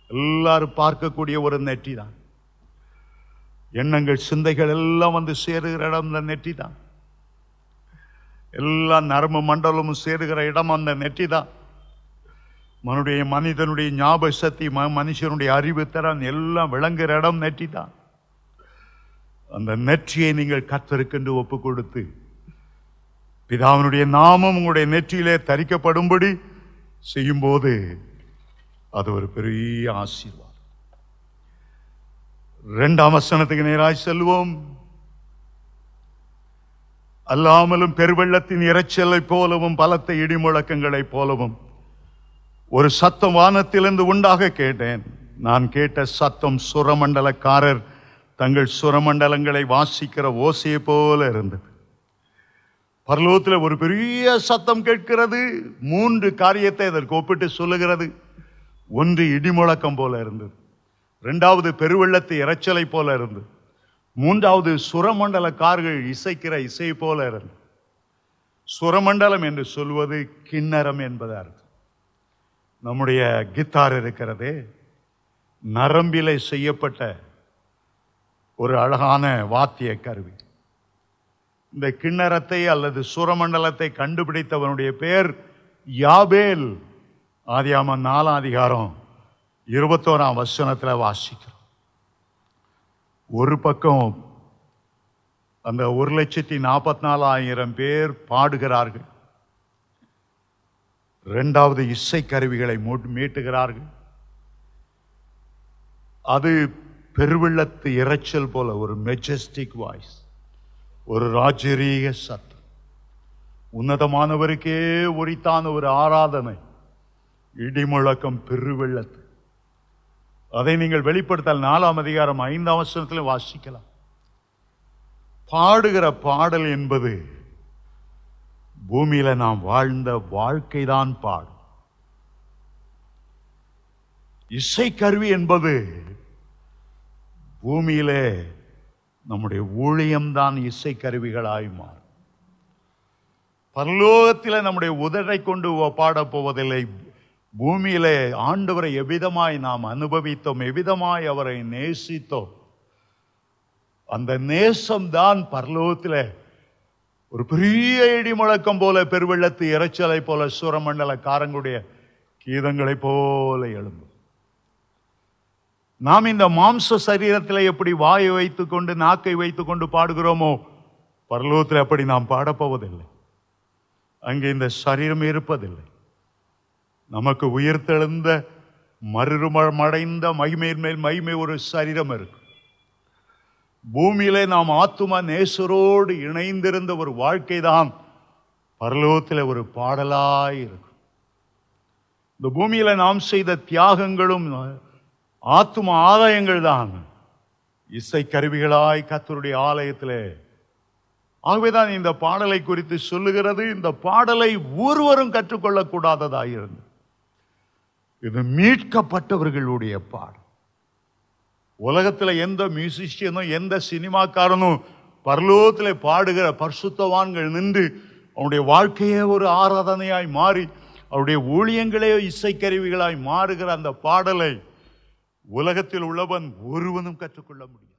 எல்லாரும் பார்க்கக்கூடிய ஒரு நெற்றி தான். எண்ணங்கள், சிந்தைகள் எல்லாம் வந்து சேருகிற இடம் அந்த நெற்றி தான். எல்லா நரம்பு மண்டலமும் சேருகிற இடம் அந்த நெற்றி தான். மனிதனுடைய ஞாபக சக்தி, மனுஷனுடைய அறிவு திறன் எல்லாம் விளங்குகிற இடம் நெற்றி தான். அந்த நெற்றியை நீங்கள் கர்த்தருக்கென்று ஒப்பு கொடுத்து, பிதாவினுடைய நாமம் உங்களுடைய நெற்றியிலே தரிக்கப்படும்படி செய்யும்போது அது ஒரு பெரிய ஆசீர்வாதம். 2ஆம் வசனத்துக்கு நேராய் செல்வோம். அல்லாமலும் பெருவெள்ளத்தின் இரைச்சலை போலவும் பலத்த இடி முழக்கங்களை போலவும் ஒரு சத்தம் வானத்திலிருந்து உண்டாக கேட்டேன். நான் கேட்ட சத்தம் சுரமண்டலக்காரர் தங்கள் சுரமண்டலங்களை வாசிக்கிற ஓசையை போல இருந்தது. பரலோகத்தில் ஒரு பெரிய சத்தம் கேட்கிறது. 3 காரியத்தை அதற்கு ஒப்பிட்டு சொல்லுகிறது. 1 இடிமுழக்கம் போல இருந்தது, 2வது பெருவெள்ளத்து இரைச்சலை போல இருந்தது, 3வது சுரமண்டலக்காரர்கள் இசைக்கிற இசை போல இருந்தது. சுரமண்டலம் என்று சொல்வது கிண்ணறம் என்பது அர்த்தம். நம்முடைய கித்தார் இருக்கிறதே, நரம்பிலே செய்யப்பட்ட ஒரு அழகான வாத்திய கருவி. இந்த கிண்ணறத்தை அல்லது சுரமண்டலத்தை கண்டுபிடித்தவனுடைய பெயர் யாபேல். ஆதியாகமம் 4ஆம் அதிகாரம் 21ஆம் வசனத்தில் வாசிக்கிறோம். ஒரு பக்கம் அந்த 1,44,000 பேர் பாடுகிறார்கள். 2வது இசை கருவிகளை மீட்டுகிறார்கள். அது பெருவெள்ளத்து இரைச்சல் போல ஒரு மெஜஸ்டிக் வாய்ஸ், ஒரு ராஜரீக சத்தம். உன்னதமானவருக்கே உரித்தான ஒரு ஆராதனை, இடிமுழக்கம், பெருவெள்ளத்து. அதை நீங்கள் வெளிப்படுத்தல் 4ஆம் அதிகாரம் 5ஆம் வசனத்தில் வாசிக்கலாம். பாடுகிற பாடல் என்பது பூமியில நாம் வாழ்ந்த வாழ்க்கைதான் பாடும். இசைக்கருவி என்பது பூமியிலே நம்முடைய ஊழியம்தான் இசைக்கருவிகளாய் மாறும். பரலோகத்தில் நம்முடைய உதடை கொண்டு பாடப் போவதில்லை. பூமியிலே ஆண்டவரை எவ்விதமாய் நாம் அனுபவித்தோம், எவ்விதமாய் அவரை நேசித்தோம், அந்த நேசம்தான் பரலோகத்தில் ஒரு பெரிய இடி முழக்கம் போல, பெருவெள்ளத்து இறைச்சலை போல, சூரமண்டல காரங்களுடைய கீதங்களை போல எழும்பும். நாம் இந்த மாம்ச சரீரத்தில் எப்படி வாயை வைத்துக் கொண்டு நாக்கை வைத்துக் கொண்டு பாடுகிறோமோ, பரலோகத்தில் அப்படி நாம் பாடப்போவதில்லை. அங்கே இந்த சரீரம் இருப்பதில்லை. நமக்கு உயிர்த்தெழுந்த மறுமடைந்த மகிமையின் மேல் மகிமை ஒரு சரீரம் இருக்கு. பூமியிலே நாம் ஆத்தும நேசரோடு இணைந்திருந்த ஒரு வாழ்க்கை தான் பரலோகத்தில் ஒரு பாடலாய் இருக்கும். இந்த பூமியில நாம் செய்த தியாகங்களும் ஆத்தும ஆதாயங்கள் தான் இசை கருவிகளாய் கர்த்தருடைய ஆலயத்திலே. ஆகவேதான் இந்த பாடலை குறித்து சொல்லுகிறது. இந்த பாடலை ஒருவரும் கற்றுக்கொள்ளக்கூடாததாயிருந்து, இது மீட்கப்பட்டவர்களுடைய பாடல். உலகத்தில் எந்த மியூசிஷியனும் எந்த சினிமாக்காரனும் பரலோகத்தில் பாடுகிற பரிசுத்தவான்கள் நின்று அவனுடைய வாழ்க்கையே ஒரு ஆராதனையாய் மாறி அவருடைய ஊழியங்களே இசைக்கருவிகளாய் மாறுகிற அந்த பாடலை உலகத்தில் உள்ளவன் ஒருவனும் கற்றுக்கொள்ள முடியும்.